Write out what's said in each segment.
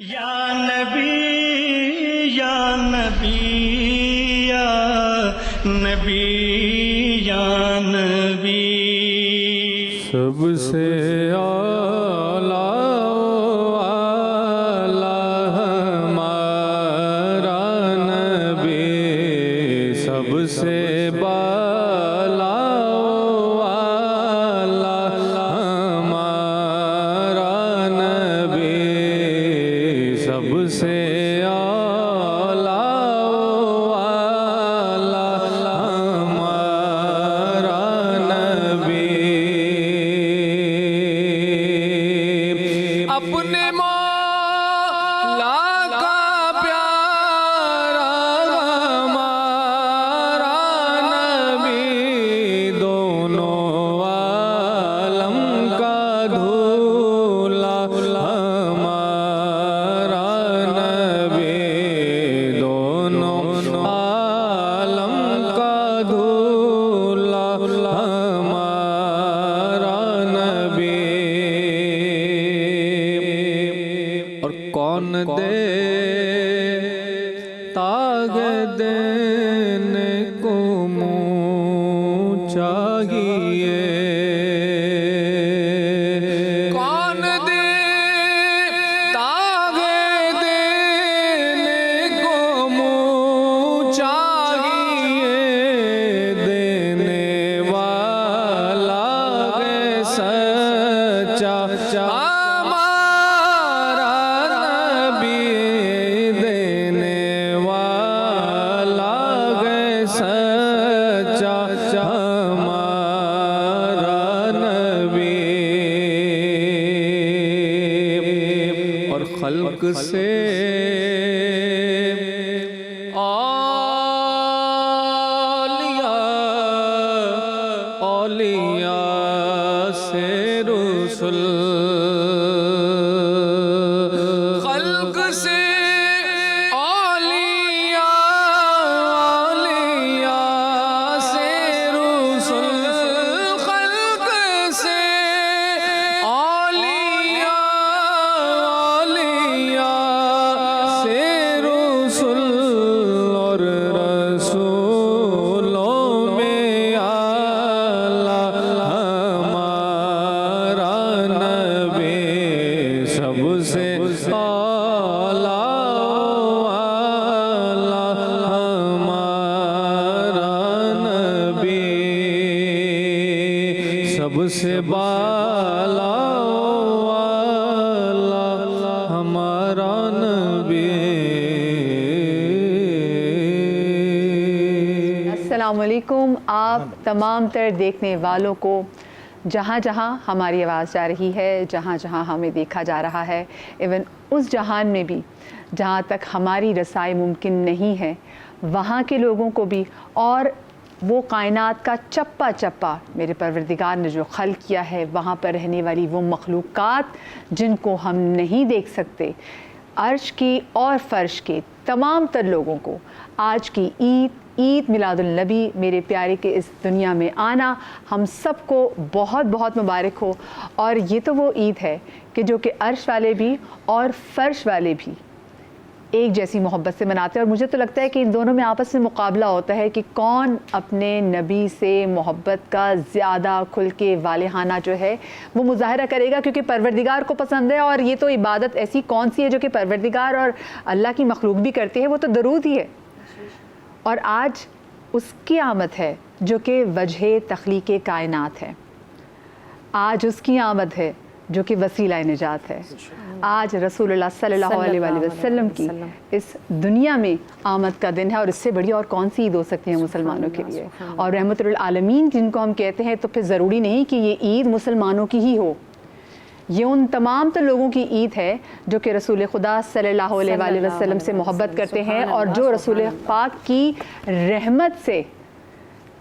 یا نبی یا نبی یا نبی یا نبی، سب سے اعلیٰ ہمارا نبی، سب سے بالا ہمارا نبی، سب سے اعلیٰ ہمارا نبی، اپنے مولا کا پیارا ہمارا نبی، دونوں عالم کا دھولا ہمارا نبی، دونوں عالم کا دھولا ہمارا نبی۔ اور کون دیتا ہے دینے کو منہ چاہیے، کون دیتا ہے دینے کو منہ چاہیے، دینے والا ہے سچا ہمارا نبی، دینے والا ہے سچا ہمارا نبی۔ اور خلق سے اولیاء سے رسل، خلق سے اولیاء سے رسل، خلق سے اولیاء سے رسل، اور رسولوں میں اعلیٰ ہمارا نبی، سب سے اعلیٰ ہمارا نبی، سب سے بالا ہمارا نبی۔ السلام علیکم آپ تمام تر دیکھنے والوں کو، جہاں جہاں ہماری آواز جا رہی ہے، جہاں جہاں ہمیں دیکھا جا رہا ہے، ایون اس جہان میں بھی جہاں تک ہماری رسائی ممکن نہیں ہے، وہاں کے لوگوں کو بھی، اور وہ کائنات کا چپا چپا میرے پروردگار نے جو خلق کیا ہے، وہاں پر رہنے والی وہ مخلوقات جن کو ہم نہیں دیکھ سکتے، عرش کی اور فرش کے تمام تر لوگوں کو آج کی عید میلاد النبی، میرے پیارے کے اس دنیا میں آنا ہم سب کو بہت بہت مبارک ہو۔ اور یہ تو وہ عید ہے کہ جو کہ عرش والے بھی اور فرش والے بھی ایک جیسی محبت سے مناتے ہیں، اور مجھے تو لگتا ہے کہ ان دونوں میں آپس میں مقابلہ ہوتا ہے کہ کون اپنے نبی سے محبت کا زیادہ کھل کے والہانہ جو ہے وہ مظاہرہ کرے گا، کیونکہ پروردگار کو پسند ہے، اور یہ تو عبادت ایسی کون سی ہے جو کہ پروردگار اور اللہ کی مخلوق بھی کرتی ہے، وہ تو درود ہی ہے۔ اور آج اس کی آمد ہے جو کہ وجہ تخلیق کائنات ہے، آج اس کی آمد ہے جو کہ وسیلہ نجات ہے، آج رسول اللہ صلی اللہ علیہ وآلہ وسلم کی اس دنیا میں آمد کا دن ہے، اور اس سے بڑی اور کون سی عید ہو سکتی ہے مسلمانوں کے لیے، اور رحمت للعالمین جن کو ہم کہتے ہیں، تو پھر ضروری نہیں کہ یہ عید مسلمانوں کی ہی ہو، یہ ان تمام تو لوگوں کی عید ہے جو کہ رسول خدا صلی اللہ علیہ وآلہ وسلم سے محبت کرتے ہیں، اور جو رسول پاک کی رحمت سے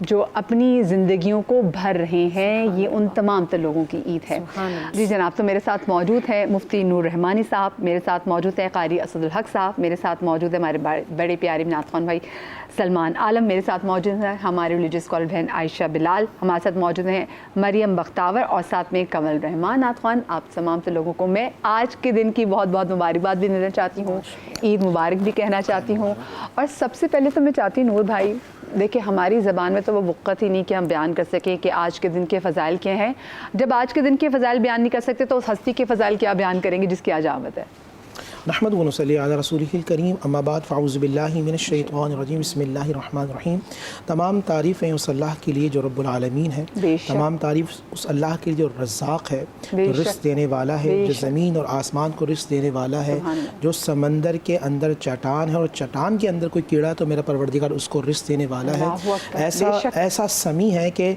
جو اپنی زندگیوں کو بھر رہے ہیں، یہ ان تمام تر لوگوں کی عید ہے۔ جی جناب، تو میرے ساتھ موجود ہیں مفتی نور رحمانی صاحب، میرے ساتھ موجود ہیں قاری اسد الحق صاحب، میرے ساتھ موجود ہے ہمارے بڑے پیارے نعت خوان بھائی سلمان عالم، میرے ساتھ موجود ہیں ہمارے ریلیجیس اسکالر بہن عائشہ بلال، ہمارے ساتھ موجود ہیں مریم بختاور، اور ساتھ میں کمل رحمان نعت خوان۔ آپ تمام سے لوگوں کو میں آج کے دن کی بہت بہت مبارکباد بھی دینا چاہتی ہوں، عید مبارک بھی کہنا چاہتی ہوں۔ اور سب سے پہلے تو میں چاہتی ہوں نور بھائی، دیکھیں ہماری زبان میں تو وہ وقت ہی نہیں کہ ہم بیان کر سکیں کہ آج کے دن کے فضائل کیا ہیں۔ جب آج کے دن کے فضائل بیان نہیں کر سکتے تو اس ہستی کے فضائل کیا بیان کریں گے جس کی آج آمد ہے؟ نحمد و نصلی علی رسولہ الکریم، اما بعد فاعوذ باللہ من الشیطان الرجیم، بسم اللہ الرحمن الرحیم۔ تمام تعریفیں اس اللہ کے لیے جو رب العالمین ہے، تمام تعریف اس اللہ کے لیے جو رزاق ہے، جو رزق دینے والا ہے، جو زمین اور آسمان کو رزق دینے والا ہے، جو سمندر کے اندر چٹان ہے اور چٹان کے اندر کوئی کیڑا تو میرا پروردگار اس کو رزق دینے والا ہے۔ ایسا سمیع ہے کہ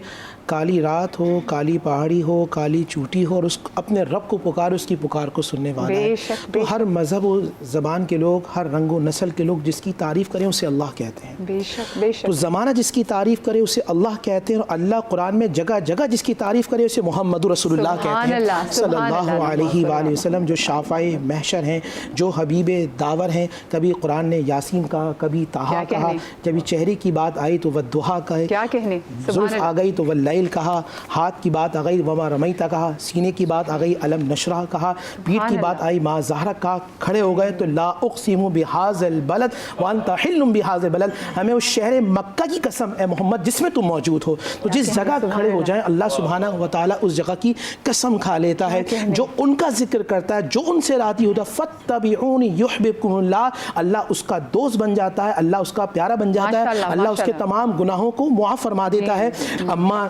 کالی رات ہو، کالی پہاڑی ہو، کالی چوٹی ہو، اور اس اپنے رب کو پکار، اس کی پکار کو سننے والا ہے۔ تو ہر مذہب و زبان کے لوگ، ہر رنگ و نسل کے لوگ جس کی تعریف کریں اسے اللہ کہتے ہیں۔ بے شک بے شک۔ تو زمانہ جس کی تعریف کرے اسے اللہ کہتے ہیں، اور اللہ قرآن میں جگہ جگہ جس کی تعریف کرے اسے محمد رسول اللہ کہتے ہیں صلی اللہ علیہ وآلہ وسلم، جو شافع محشر ہیں، جو حبیب داور ہیں۔ کبھی قرآن نے یاسین کہا، کبھی طٰہٰ کہا، جبھی چہرے کی بات آئی تو والضحیٰ کہا، کیا کہنے، زلف آ گئی تو واللیل کہا، ہاتھ کی بات آ گئی وما رمیتہ کہا، سینے کی بات آ گئی الم نشرح کہا، پیٹھ کی بات آئی ما ظہرک کہا، کھڑے ہو گئے تو لا اقسم بہذا البلد وانت حل بہذا البلد، ہمیں اس شہر مکہ کی قسم اے محمد جس میں تم موجود ہو۔ تو جس جگہ کھڑے ہو جائیں اللہ سبحانہ و تعالیٰ اس جگہ کی قسم کھا لیتا ہے۔ جو ان کا ذکر کرتا ہے، جو ان سے راضی ہوتا ہے، فاتبعونی یحببکم اللہ، اللہ اس کا دوست بن جاتا ہے، اللہ اس کا پیارا بن جاتا ہے، اللہ اس کے تمام گناہوں کو معاف فرما دیتا ہے۔ اما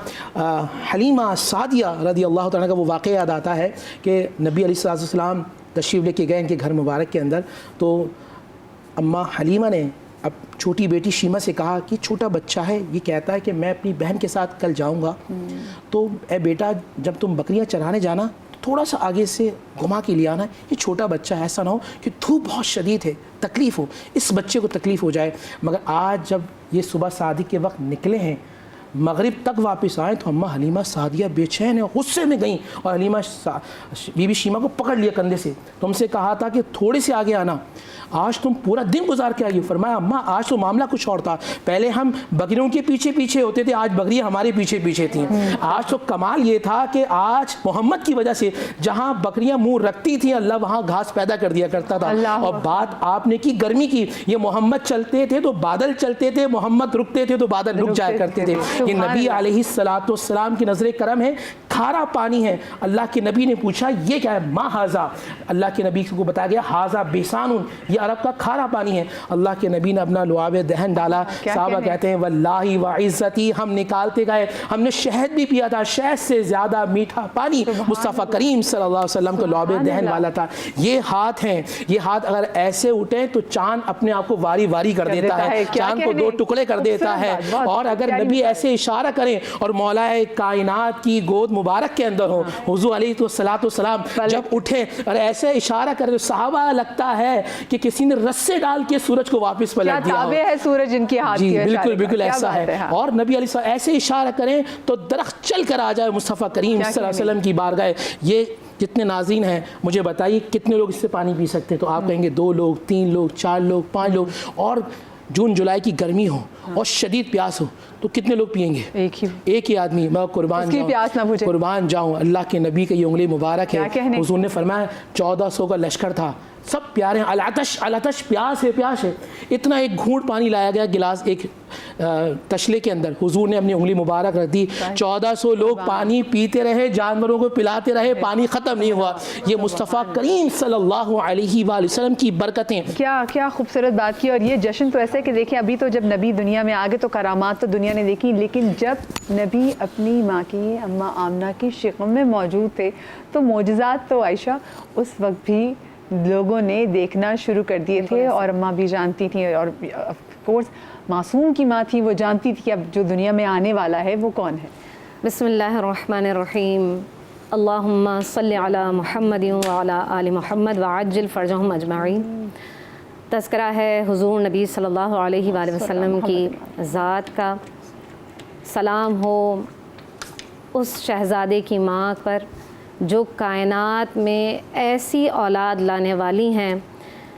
حلیمہ سعدیہ رضی اللہ تعالیٰ کا وہ واقعہ یاد آتا ہے کہ نبی علیہ السلام تشریف لے کے گئے ان کے گھر مبارک کے اندر، تو اماں حلیمہ نے اب چھوٹی بیٹی شیمہ سے کہا کہ چھوٹا بچہ ہے، یہ کہتا ہے کہ میں اپنی بہن کے ساتھ کل جاؤں گا، تو اے بیٹا جب تم بکریاں چرانے جانا تھوڑا سا آگے سے گھما کے لے آنا، یہ چھوٹا بچہ ہے، ایسا نہ ہو کہ دھوپ بہت شدید ہے، تکلیف ہو، اس بچے کو تکلیف ہو جائے۔ مگر آج جب یہ صبح صادق کے وقت نکلے ہیں، مغرب تک واپس آئے تو اماں حلیمہ سعدیہ بے چین ہیں، غصے میں گئیں، اور حلیمہ بی بی شیمہ کو پکڑ لیا کندھے سے، تم سے کہا تھا کہ تھوڑے سے آگے آنا، آج تم پورا دن گزار کے آئی ہو۔ فرمایا اماں آج تو معاملہ کچھ اور تھا، پہلے ہم بکریوں کے پیچھے پیچھے ہوتے تھے، آج بکریاں ہمارے پیچھے پیچھے تھیں۔ آج تو کمال یہ تھا کہ آج محمد کی وجہ سے جہاں بکریاں منہ رکھتی تھیں اللہ وہاں گھاس پیدا کر دیا کرتا تھا۔ اور بات آپ نے کی گرمی کی، یہ محمد چلتے تھے تو بادل چلتے تھے، محمد رکتے تھے تو بادل رک جایا کرتے تھے۔ یہ نبی علیہ السلام کی نظر کرم ہے، کھارا پانی ہے۔ اللہ کے نبی نے پوچھا یہ کیا ہے؟ ما ھذا، اللہ کے نبی کو بتایا گیا ھذا بیسان، یہ عرب کا کھارا پانی ہے۔ اللہ کے نبی نے اپنا لعاب دہن ڈالا، صحابہ کہتے ہیں واللہ وعزتی، ہم نکالتے گئے، ہم نے شہد بھی پیا تھا، شہد سے زیادہ میٹھا پانی مصطفیٰ کریم صلی اللہ علیہ وسلم کو لعاب دہن والا تھا۔ یہ ہاتھ ہیں، یہ ہاتھ اگر ایسے اٹھیں تو چاند اپنے آپ کو واری واری کر دیتا ہے، چاند کو دو ٹکڑے کر دیتا ہے۔ اور اگر نبی ایسے اشارہ کریں اور مولا کائنات کی گود مبارک کے اندر ہو، حضور علیہ السلام جب اٹھے اور ایسے اشارہ کرے تو صحابہ لگتا ہے کہ کسی نے رسے ڈال کے سورج کو واپس پلٹ دیا ہو۔ ہے سورج ان کے ہاتھ، جی بالکل بالکل ایسا ہے۔ اور نبی علیہ السلام ایسے اشارہ کریں تو درخت چل کر آ جائے مصطفیٰ کریم صلی اللہ علیہ وسلم کی بارگاہ۔ یہ جتنے ناظرین ہیں مجھے بتائیے کتنے لوگ اس سے پانی پی سکتے ہیں؟ تو آپ کہیں گے 2 لوگ، 3 لوگ، 4 لوگ، 5 لوگ، اور جون جولائی کی گرمی ہو اور شدید پیاس ہو تو کتنے لوگ پیئیں گے؟ ایک ہی آدمی۔ میں قربان جاؤں اللہ کے نبی کی یہ انگلی مبارک ہے، حضور نے فرمایا 1400 کا لشکر تھا، سب پیارے ہیں، العطش پیاس ہے، پیاس ہے، اتنا ایک گھونٹ پانی لایا گیا گلاس ایک تشلے کے اندر، حضور نے اپنی انگلی مبارک رکھ دی، 1400 لوگ پانی پیتے رہے، جانوروں کو پلاتے رہے، پانی ختم نہیں ہوا۔ یہ مصطفیٰ کریم صلی اللہ علیہ وآلہ وسلم کی برکتیں۔ کیا خوبصورت بات کی۔ اور یہ جشن تو ایسے کہ دیکھیں ابھی تو جب نبی دنیا میں آگے تو کرامات تو دنیا نے دیکھی، لیکن جب نبی اپنی ماں کی اماں آمنہ کی شکم میں موجود تھے تو معجزات تو عائشہ اس وقت بھی لوگوں نے دیکھنا شروع کر دیے تھے، اور اماں بھی جانتی تھیں، اور آف کورس معصوم کی ماں تھی، وہ جانتی تھی کہ اب جو دنیا میں آنے والا ہے وہ کون ہے۔ بسم اللہ الرحمن الرحیم، اللہم صلی علی محمد وعلی آل محمد وعجل فرجہم اجمعین۔ تذکرہ ہے حضور نبی صلی اللہ علیہ وآلہ وسلم کی ذات کا، سلام ہو اس شہزادے کی ماں پر جو کائنات میں ایسی اولاد لانے والی ہیں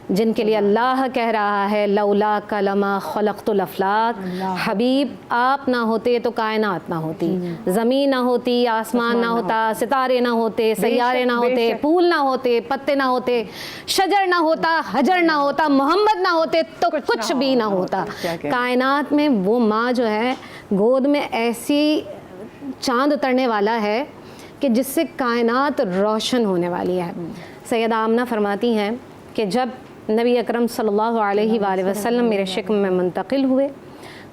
جن کے لیے اللہ کہہ رہا ہے لولا کلمہ خلقت الافلاک، حبیب آپ نہ ہوتے تو کائنات نہ ہوتی، زمین نہ ہوتی، آسمان نہ ہوتا، ستارے نہ ہوتے، سیارے نہ ہوتے، پھول نہ ہوتے، پتے نہ ہوتے، شجر نہ ہوتا، حجر نہ ہوتا، محمد نہ ہوتے تو کچھ بھی نہ ہوتا۔ کائنات میں وہ ماں جو ہے گود میں ایسی چاند اترنے والا ہے کہ جس سے کائنات روشن ہونے والی ہے۔ سیدہ آمنہ فرماتی ہیں کہ جب نبی اکرم صلی اللہ علیہ وآلہ وسلم میرے شکم میں منتقل ہوئے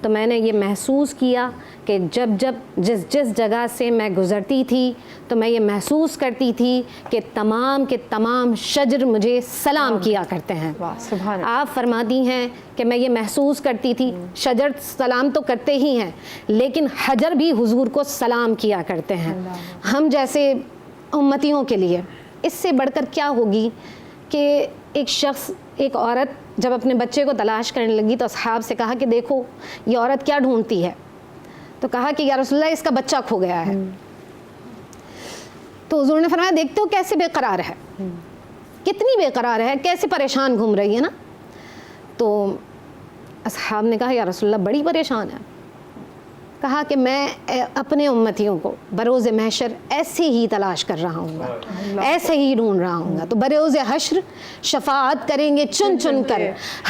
تو میں نے یہ محسوس کیا کہ جس جگہ سے میں گزرتی تھی تو میں یہ محسوس کرتی تھی کہ تمام کے تمام شجر مجھے سلام کیا کرتے ہیں۔ آپ فرماتی ہیں کہ میں یہ محسوس کرتی تھی شجر سلام تو کرتے ہی ہیں لیکن حجر بھی حضور کو سلام کیا کرتے ہیں۔ ہم جیسے امتیوں کے لیے اس سے بڑھ کر کیا ہوگی کہ ایک شخص، ایک عورت جب اپنے بچے کو تلاش کرنے لگی تو اصحاب سے کہا کہ دیکھو یہ عورت کیا ڈھونڈتی ہے، تو کہا کہ یا رسول اللہ اس کا بچہ کھو گیا ہے۔ تو حضور نے فرمایا دیکھتے ہو کیسے بے قرار ہے، کتنی بے قرار ہے، کیسے پریشان گھوم رہی ہے نا۔ تو اصحاب نے کہا یا رسول اللہ بڑی پریشان ہے۔ کہا کہ میں اپنے امتیوں کو بروز محشر ایسے ہی تلاش کر رہا ہوں گا، ایسے ہی ڈھونڈ رہا ہوں گا۔ تو بروز حشر شفاعت کریں گے چن چن کر،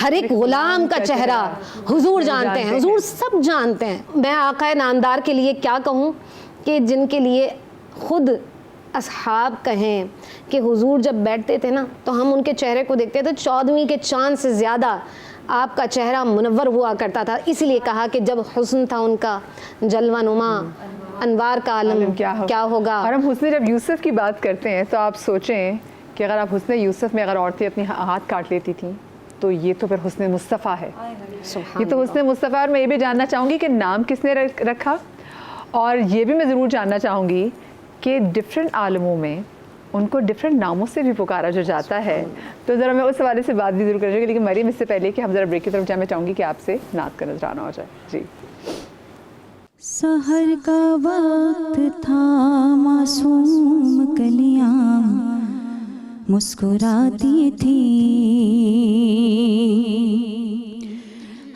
ہر ایک غلام کا چہرہ حضور جانتے ہیں، حضور سب جانتے ہیں۔ میں آقا نامدار کے لیے کیا کہوں کہ جن کے لیے خود اصحاب کہیں کہ حضور جب بیٹھتے تھے نا تو ہم ان کے چہرے کو دیکھتے تھے 14ویں کے چاند سے زیادہ آپ کا چہرہ منور ہوا کرتا تھا، اس لیے کہا کہ جب حسن تھا ان کا جلوہ نما، انوار کا عالم کیا ہوگا۔ اور ہم حسن جب یوسف کی بات کرتے ہیں تو آپ سوچیں کہ اگر آپ حسن یوسف میں اگر عورتیں اپنی ہاتھ کاٹ لیتی تھیں تو یہ تو پھر حسن مصطفیٰ ہے، یہ تو حسن مصطفیٰ۔ اور میں یہ بھی جاننا چاہوں گی کہ نام کس نے رکھا، اور یہ بھی میں ضرور جاننا چاہوں گی کہ ڈفرینٹ عالموں میں ان کو ڈفرینٹ ناموں سے بھی پکارا جو جاتا ہے۔ تو ذرا میں اس حوالے سے بات بھی ضرور کروں گی، لیکن مریم اس سے پہلے کہ ہم ذرا بریک کی طرف جائیں میں چاہوں گی کہ آپ سے نعت کا نذرانہ ہو جائے۔ جی سحر کا وقت تھا، معصوم کلیاں مسکراتی تھی،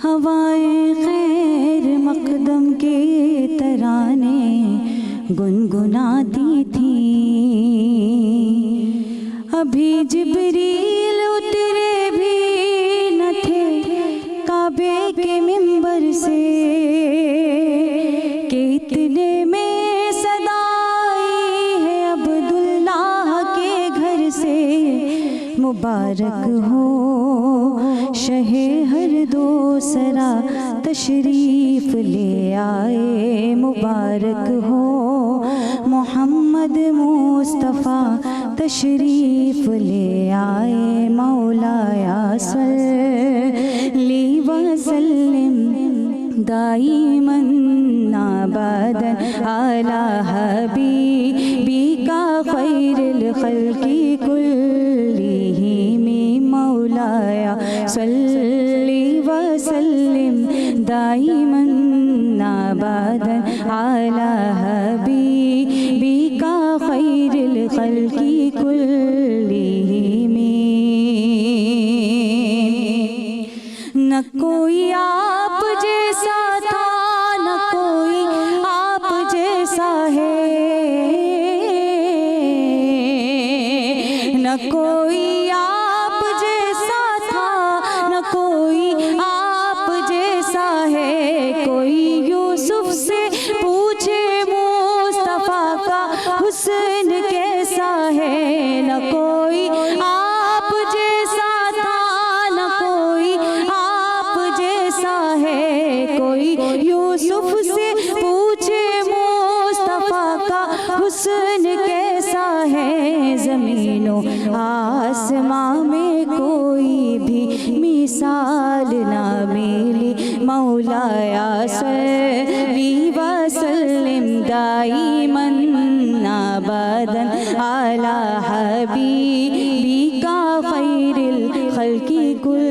ہوائے خیر مقدم کے ترانے گنگناتی تھی، ابھی جبریل اترے بھی نہ تھے کعبے کے منبر سے کہ اتنے میں صدا آئی ہے عبداللہ کے گھر سے، مبارک ہو شہ ہر دو سرا تشریف لے آئے، مبارک ہو محمد مصطفیٰ تشریف لے آئے، مولایا صلی وسلم دائماً ابداً علی حبیبک خیر الخلق کلہم، مولایا صلی وسلم دائماً ابداً علی حبیبک خیر الخلق کلہم، نہ کوئی آپ جیسا تھا نہ کوئی آپ جیسا ہے، نہ کوئی آپ جیسا تھا نہ کوئی آپ جیسا ہے، کوئی یوسف سے پوچھے مصطفیٰ کا حسن کیسا ہے، نہ کوئی آپ جیسا تھا نہ کوئی آپ جیسا ہے، کوئی یوسف سے پوچھے مصطفیٰ کا حسن کیسا ہے، زمین و آسمان میں کوئی بھی مثال نہ ملی، مولایا صلی وسلم دائماً ابداً علی حبیبک خیر الخلق کلہم۔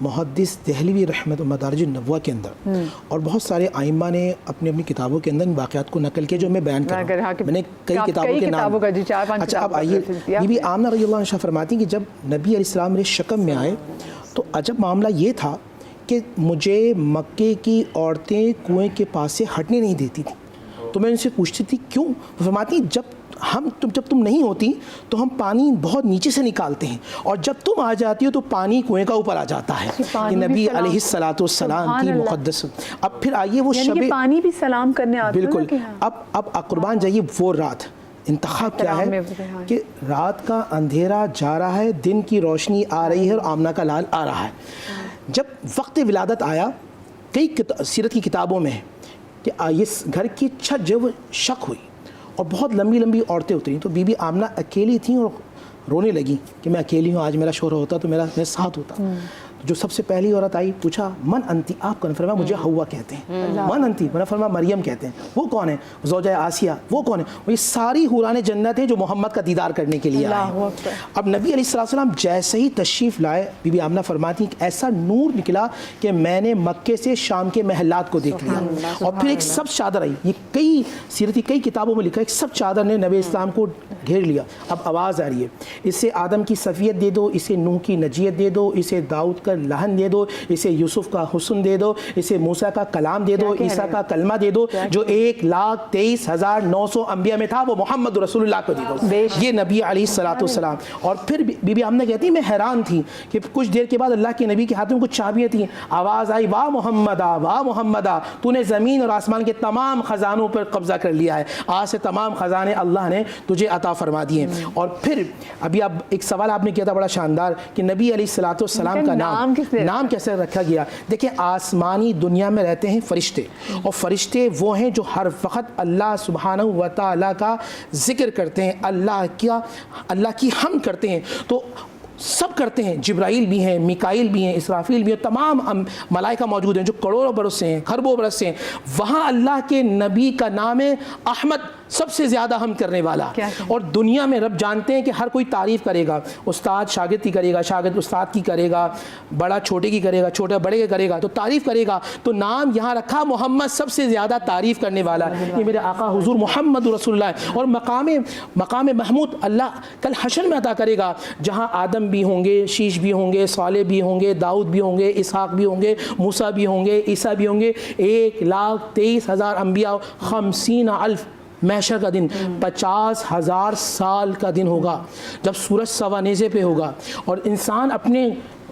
محدث دہلوی رحمۃ مدارج النبوہ کے اندر اور بہت سارے ائمہ نے اپنی اپنی کتابوں کے اندر ان واقعات کو نقل کیا جو میں بیان کر رہا ہوں. میں نے کئی کتابوں کے نام. اچھا اب آئیے, بی بی آمنہ رضی اللہ عنہا فرماتی ہیں کہ جب نبی علیہ السلام میرے شکم میں آئے تو عجب معاملہ یہ تھا کہ مجھے مکے کی عورتیں کنویں کے پاس سے ہٹنے نہیں دیتی تھیں. تو میں ان سے پوچھتی تھی کیوں؟ فرماتی جب تم نہیں ہوتی تو ہم پانی بہت نیچے سے نکالتے ہیں اور جب تم آ جاتی ہو تو پانی کنویں کا اوپر آ جاتا ہے. یہ نبی علیہ الصلاۃ والسلام کی مقدس. اب پھر آئیے وہ شب پانی بھی سلام کرنے آتا ہے. بالکل. اب قربان جائیے وہ رات انتخاب کیا ہے کہ رات کا اندھیرا جا رہا ہے, دن کی روشنی آ رہی ہے اور آمنہ کا لال آ رہا ہے. جب وقت ولادت آیا کئی سیرت کی کتابوں میں کہ یہ گھر کی چھت جو وہ شک ہوئی اور بہت لمبی لمبی عورتیں اتریں تو بی بی آمنہ اکیلی تھیں اور رونے لگیں کہ میں اکیلی ہوں, آج میرا شوہر ہوتا تو میرا ساتھ ہوتا. جو سب سے پہلی عورت آئی پوچھا من انتی, آپ کون؟ فرمایا مجھے حوا کہتے ہیں. من انتی؟ میں نے فرمایا مریم کہتے ہیں. وہ کون ہے؟ زوجہ آسیہ. وہ کون ہے؟ یہ ساری حوران جنت ہیں جو محمد کا دیدار کرنے کے لیے آئے. اب نبی علیہ السلام جیسے ہی تشریف لائے بی بی آمنہ فرماتی ہیں کہ ایسا نور نکلا کہ میں نے مکے سے شام کے محلات کو دیکھ لیا. اور پھر ایک سب چادر آئی, یہ کئی سیرتی کئی کتابوں میں لکھا ہے, ایک سب چادر نے نبی اسلام کو گھیر لیا. اب آواز آ رہی ہے اسے آدم کی صفیت دے دو, اسے نوح کی نجیت دے دو, اسے داؤد کا لہن دے دو, اسے یوسف کا حسن دے دو, اسے موسیٰ کا کلام دے دو, عیسیٰ کا کلمہ دے دو. جو 1,23,900 انبیاء میں تھا وہ محمد رسول اللہ کو دے دو. یہ نبی علیہ الصلوۃ والسلام. اور پھر بی بی آمنہ کہتی میں حیران تھی کہ کچھ دیر کے بعد اللہ کے نبی کے ہاتھ میں کچھ چابیاں تھیں. آواز آئی واہ محمدہ, واہ محمدہ, تو نے زمین اور آسمان کے تمام خزانوں پر قبضہ کر لیا ہے, آج سے تمام خزانے اللہ نے تجھے عطا فرما دیے. اور پھر ابھی اب ایک سوال آپ نے کیا تھا بڑا شاندار کہ نبی علیہ الصلوۃ والسلام کا نام کیسے رکھا گیا. دیکھیں آسمانی دنیا میں رہتے ہیں فرشتے, اور فرشتے وہ ہیں جو ہر وقت اللہ سبحانہ و تعالیٰ کا ذکر کرتے ہیں, اللہ کی حمد کرتے ہیں. تو سب کرتے ہیں, جبرائیل بھی ہیں, میکائیل بھی ہیں, اسرافیل بھی ہیں, تمام ملائکہ موجود ہیں جو کروڑوں برس سے ہیں, خربوں برس سے ہیں. وہاں اللہ کے نبی کا نام ہے احمد, سب سے زیادہ ہم کرنے والا. اور دنیا میں رب جانتے ہیں کہ ہر کوئی تعریف کرے گا, استاد شاگرد کی کرے گا, شاگرد استاد کی کرے گا, بڑا چھوٹے کی کرے گا, چھوٹا بڑے کی کرے گا, تو تعریف کرے گا. تو نام یہاں رکھا محمد, سب سے زیادہ تعریف کرنے والا. یہ میرے آقا حضور محمد رسول اللہ ہے. اور مقام محمود اللہ کل حشر میں عطا کرے گا, جہاں آدم بھی ہوں گے, شیش بھی ہوں گے, صالح بھی ہوں گے, داؤد بھی ہوں گے, اسحاق بھی ہوں گے, موسیٰ بھی ہوں گے, عیسیٰ بھی ہوں گے. 1,23,000 انبیاء, 50,000 محشر کا دن, 50,000 سال کا دن ہوگا جب سورج سوا نیزے پہ ہوگا اور انسان اپنے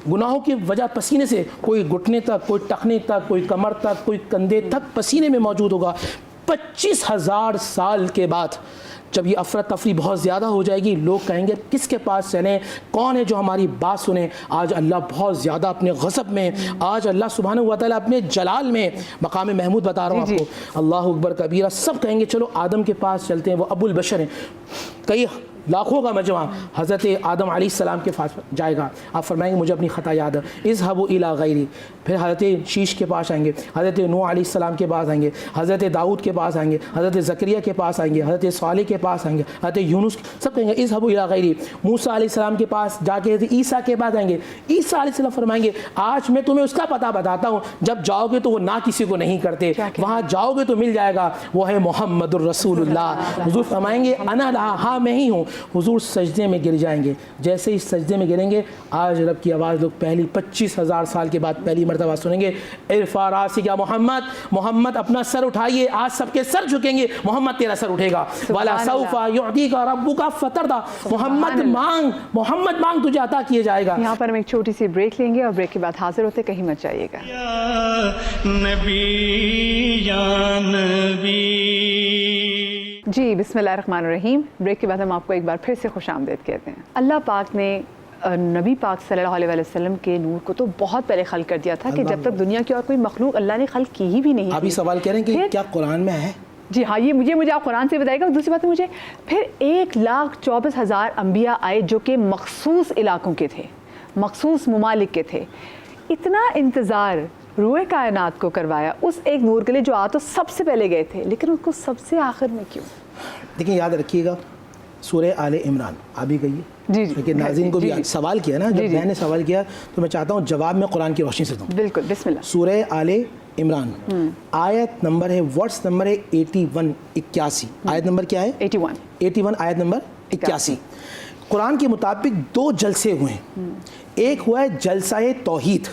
گناہوں کی وجہ پسینے سے, کوئی گھٹنے تک, کوئی ٹخنے تک, کوئی کمر تک, کوئی کندھے تک پسینے میں موجود ہوگا. 25,000 سال کے بعد جب یہ افراتفری بہت زیادہ ہو جائے گی, لوگ کہیں گے کس کے پاس چلیں, کون ہے جو ہماری بات سنیں. آج اللہ بہت زیادہ اپنے غضب میں, آج اللہ سبحانہ و تعالیٰ اپنے جلال میں, مقام محمود بتا رہا ہوں آپ کو, اللہ اکبر کبیرہ, سب کہیں گے چلو آدم کے پاس چلتے ہیں, وہ ابو البشر ہیں. کئی لاکھوں کا مجمع حضرت آدم علیہ السلام کے پاس جائے گا. آپ فرمائیں گے مجھے اپنی خطا یاد ہے, اذهبوا الی غیری. پھر حضرت شیش کے پاس آئیں گے, حضرت نوح علیہ السلام کے پاس آئیں گے, حضرت داؤد کے پاس آئیں گے, حضرت زکریا کے پاس آئیں گے, حضرت صالح کے پاس آئیں گے, حضرت یونس, سب کہیں گے اذهبوا الی غیری. موسیٰ علیہ السلام کے پاس جا کے حضرت عیسیٰ کے پاس آئیں گے. عیسیٰ علیہ السلام فرمائیں گے آج میں تمہیں اس کا پتہ بتاتا ہوں, جب جاؤ گے تو وہ نہ کسی کو نہیں کرتے, وہاں جاؤ گے تو مل جائے گا, وہ ہے محمد الرسول اللہ. حضور فرمائیں گے انا لہا, ہاں میں ہی ہوں. حضور سجدے میں گر جائیں گے. جیسے ہی سجدے میں گریں گے, آج رب کی آواز لوگ پہلی 25,000 سال کے بعد پہلی مرتبہ سنیں گے, ارفع راسک یا محمد, محمد اپنا سر اٹھائیے. آج سب کے سر جھکیں گے, محمد تیرا سر اٹھے گا. وَلَا سَوْفَ يُعْطِيكَ رَبُّكَ فَتَرْضَىٰ, محمد مانگ تجھے عطا کیے جائے گا. یہاں پر ہم ایک چھوٹی سی بریک لیں گے اور بریک کے بعد حاضر ہوتے, کہیں مت جائیے گا. یا نبی یا نبی. جی بسم اللہ الرحمن الرحیم. بریک کے بعد ہم آپ کو ایک بار پھر سے خوش آمدید کہتے ہیں. اللہ پاک نے نبی پاک صلی اللہ علیہ وسلم کے نور کو تو بہت پہلے خلق کر دیا تھا کہ جب تک دنیا کی اور کوئی مخلوق اللہ نے خلق کی ہی بھی نہیں. ابھی سوال کہہ رہے ہیں کہ کیا قرآن میں ہے؟ جی ہاں, یہ مجھے آپ قرآن سے بتائیے گا. دوسری بات ہے مجھے پھر 1,24,000 انبیاء آئے جو کہ مخصوص علاقوں کے تھے, مخصوص ممالک کے تھے. اتنا انتظار روئے کائنات کو کروایا اس ایک نور کے لیے جو تو سب سے پہلے گئے تھے, لیکن اس کو سب سے آخر میں کیوں؟ دیکھیں یاد رکھیے گا سورہ آل عمران آپ بھی کہیے. جی جی لیکن ناظرین کو بھی جی. سوال کیا نا, جب میں نے سوال کیا تو میں چاہتا ہوں جواب میں قرآن کی روشنی سے دوں. بالکل, بسم اللہ. سورہ آل عمران آیت نمبر ہے, ورڈس نمبر ہے 81 81. آیت نمبر کیا ہے؟ 81 آیت نمبر 81. قرآن کے مطابق 2 جلسے ہوئے ہیں. ایک ہوا ہے جلسہ توحید,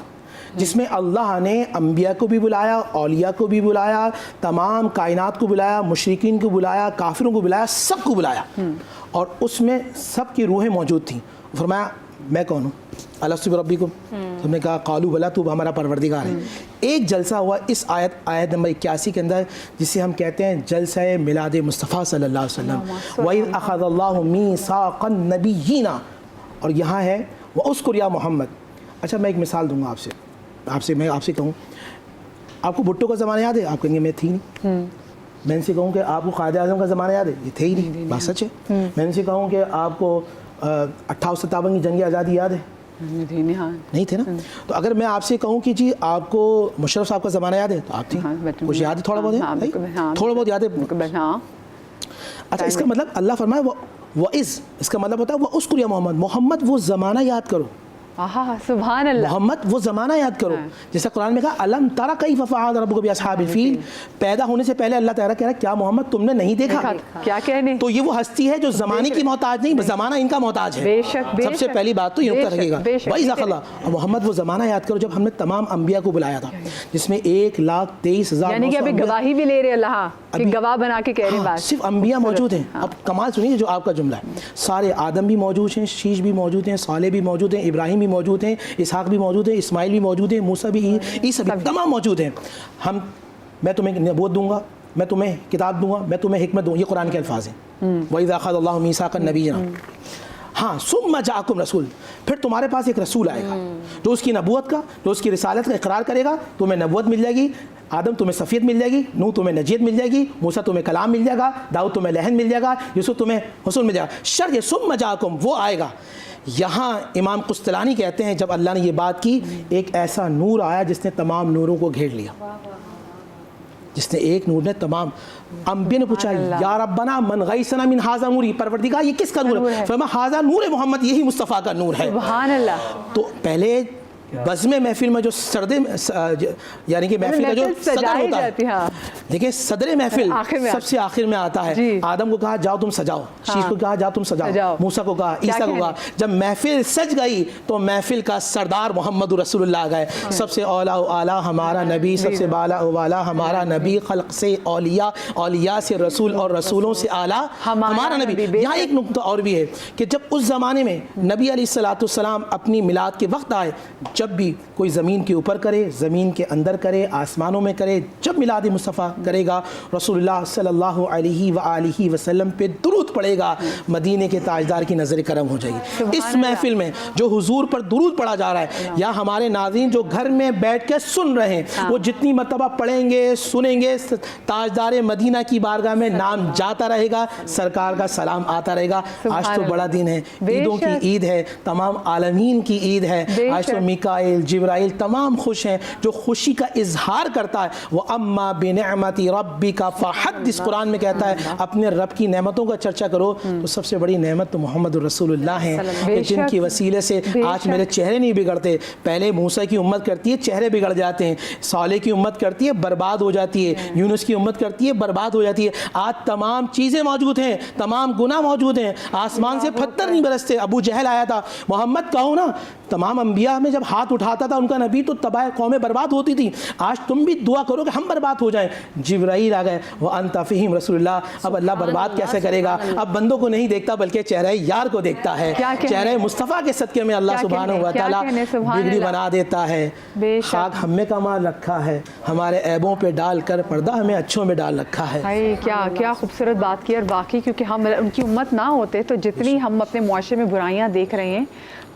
جس میں اللہ نے انبیاء کو بھی بلایا, اولیاء کو بھی بلایا, تمام کائنات کو بلایا, مشرکین کو بلایا, کافروں کو بلایا, سب کو بلایا, اور اس میں سب کی روحیں موجود تھیں. فرمایا میں کون ہوں؟ الست بربکم. ہم نے کہا قالوا بلا, تو ہمارا پروردگار ہے. ایک جلسہ ہوا اس آیت نمبر 81 کے اندر, جسے ہم کہتے ہیں جلسہ میلاد مصطفیٰ صلی اللہ علیہ وسلم. وَإِذْ أَخَذَ اللَّهُ مِيثَاقَ النَّبِيِّينَ, اور یہاں ہے وَأُذْكُرْ يَا محمد. اچھا میں ایک مثال دوں گا میں آپ سے کہوں, آپ کو بھٹو کا زمانہ یاد ہے؟ آپ کہیں گے میں تھی نہیں. میں ان سے کہوں کہ آپ کو قائد اعظم کا زمانہ یاد ہے؟ یہ تھے ہی نہیں, بات سچ ہے. میں ان سے کہوں کہ آپ کو 58-57 کی جنگ آزادی یاد ہے؟ نہیں تھے نا. تو اگر میں آپ سے کہوں کہ جی آپ کو مشرف صاحب کا زمانہ یاد ہے, تو آپ تھی. کچھ یاد ہے؟ تھوڑا بہت ہے, تھوڑا بہت یاد ہے. اچھا اس کا مطلب اللہ فرمائے وَإِذْ, اس کا مطلب ہوتا ہے وَأُذْكُرْ يَا محمد وہ زمانہ یاد کرو. سبحان اللہ. محمد وہ زمانہ یاد کرو, جیسا قرآن میں کہا الم تر کیف فعل ربک باصحاب الفیل. پیدا ہونے سے پہلے اللہ تعالیٰ کہہ رہا ہے کیا محمد تم نے نہیں دیکھا؟ کیا کہنے. تو یہ وہ ہستی ہے جو زمانے کی محتاج نہیں, زمانہ ان کا محتاج ہے. بے شک, سب سے پہلی بات تو یہ نقطہ رکھے گا. وَإِذْ أَخَذَ, اور محمد وہ زمانہ یاد کرو جب ہم نے تمام انبیاء کو بلایا تھا, جس میں 1,23,000, یعنی کہ ابھی گواہی بھی لے رہے اللہ کہ گواہ بنا کے کہہ رہے ہیں بات. صرف انبیاء موجود ہیں. اب کمال سنیے جو آپ کا جملہ ہے, سارے آدم بھی موجود ہیں, شیش بھی موجود ہیں, صالح بھی موجود ہیں, ابراہیم بھی موجود ہیں, اسحاق بھی موجود ہیں, اسماعیل بھی موجود ہیں, موسیٰ بھی, عیسیٰ بھی, تمام موجود ہیں. میں تمہیں نبوت دوں گا, میں تمہیں کتاب دوں گا, میں تمہیں حکمت دوں گا. یہ قرآن کے الفاظ ہیں. وَإِذَا أَخَذَ اللَّهُ مِيثَاقَ النَّبِيِّينَ. ہاں ثُمَّ جَاءَكُمْ رَسُولٌ, پھر تمہارے پاس ایک رسول آئے گا جو اس کی نبوت کا, جو اس کی رسالت کا اقرار کرے گا. تمہیں نبوت مل جائے گی, آدم تمہیں صفیت مل جائے گی, نوح تمہیں نجیت مل جائے گی, موسیٰ تمہیں کلام مل جائے گا, داؤد تمہیں لہن مل جائے گا, یوسف تمہیں حسن مل جائے گا. شرط یہ ثُمَّ جَاءَكُمْ, وہ آئے گا. یہاں امام قسطلانی کہتے ہیں جب اللہ نے یہ بات کی, ایک ایسا نور آیا جس نے تمام نوروں کو گھیر لیا, جس نے ایک نور نے تمام. انبیاء نے پوچھا یا ربنا من غیثنا من ھذا نوری, پروردگار یہ کس کا نور ہے؟ فرمایا ھذا نور محمد, یہی مصطفیٰ کا نور ہے. سبحان اللہ. تو پہلے بزم محفل میں جو یعنی کہ محفل کا جو صدر ہوتا ہے, دیکھیں صدر محفل سب سے آخر میں آتا ہے. آدم کو کہا جاؤ تم سجاؤ, شیش کو کہا جاؤ تم سجاؤ, موسیٰ کو کہا, عیسیٰ کو کہا. جب محفل سج گئی تو محفل کا سردار محمد رسول اللہ آ گئے. سب سے اولا و اعلیٰ ہمارا نبی, سب سے بالا و والا ہمارا نبی, خلق سے اولیاء, اولیاء سے رسول, اور رسولوں سے اعلیٰ ہمارا نبی. یہاں ایک نقطہ اور بھی ہے کہ جب اس زمانے میں نبی علیہ السلام اپنی میلاد کے وقت آئے, جب بھی کوئی زمین کے اوپر کرے, زمین کے اندر کرے, آسمانوں میں کرے, جب میلاد مصطفیٰ کرے گا رسول اللہ صلی اللہ علیہ وآلہ وسلم پہ درود پڑے گا, مدینے کے تاجدار کی نظر کرم ہو جائے گی. اس محفل میں جو حضور پر درود پڑھا جا رہا ہے, یا ہمارے ناظرین جو گھر میں بیٹھ کے سن رہے ہیں, وہ جتنی مرتبہ پڑھیں گے سنیں گے, تاجدار مدینہ کی بارگاہ میں نام جاتا رہے گا, سرکار کا سلام آتا رہے گا. آج تو بڑا دن ہے, عیدوں کی عید ہے, تمام عالمین کی عید ہے. آج تو میکائیل, جبرائیل تمام خوش ہیں. جو خوشی کا اظہار کرتا ہے وہ اما بنعمت ربک فحدث, قرآن میں کہتا ہے اپنے رب کی نعمتوں کا چرچا کرو. تو سب سے بڑی نعمت تو محمد رسول اللہ ہیں, جن کی وسیلے سے آج میرے چہرے نہیں بگڑتے. پہلے موسیٰ کی امت کرتی ہے, چہرے بگڑ جاتے ہیں. صالح کی امت کرتی ہے, برباد ہو جاتی ہے. یونس کی امت کرتی ہے, برباد ہو جاتی ہے. آج تمام چیزیں موجود ہیں, تمام گناہ موجود ہیں, آسمان سے پتھر نہیں برستے. ابو جہل آیا تھا, محمد کہو نا, تمام انبیاء میں جب ہاتھ اٹھاتا تھا ان کا نبی تو تباہ قومیں برباد ہوتی تھی. آج تم بھی دعا کرو کہ ہم برباد ہو جائیں. جبرائیل آ گئے, وَأَنْتَ فِيهِمْ رسول اللہ. اب اللہ برباد کیسے کرے گا؟ اب بندوں کو نہیں دیکھتا بلکہ چہرہ یار کو دیکھتا ہے. چہرہ مصطفیٰ کے صدقے میں اللہ سبحانہ و تعالیٰ بگڑی بنا دیتا ہے. خاک ہم میں کمال رکھا ہے, ہمارے عیبوں پہ ڈال کر پردہ ہمیں اچھوں میں ڈال رکھا ہے. کیا خوبصورت بات کی. اور واقعی کیونکہ ہم ان کی امت نہ ہوتے تو جتنی ہم اپنے معاشرے میں برائیاں دیکھ رہے ہیں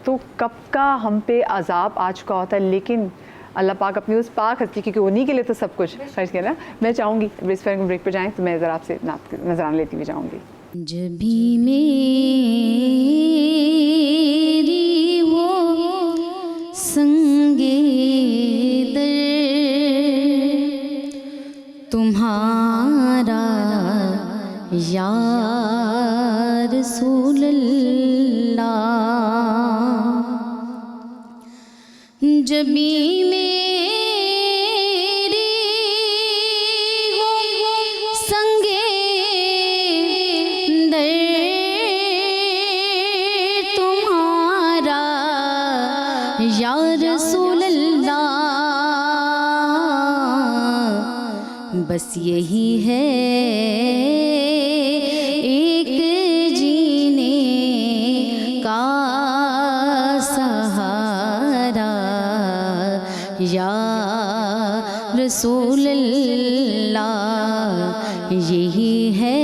تو کب کا ہم پہ عذاب آ چکا ہوتا ہے. لیکن اللہ پاک اپنی اس پاک ہستی, کیونکہ انہی کے لیے تو سب کچھ خرچ کیا نا. میں چاہوں گی اس پر بریک پہ جائیں تو میں ذرا آپ سے نظرانہ لیتی ہوئی جاؤں گی. جب بھی میری ہو سنگے در تمہارا یار رسول اللہ جبھی میری ہو سنگے در تمہارا یا رسول اللہ بس یہی ہے ایک جینے کا سہارا یا رسول اللہ یہی ہے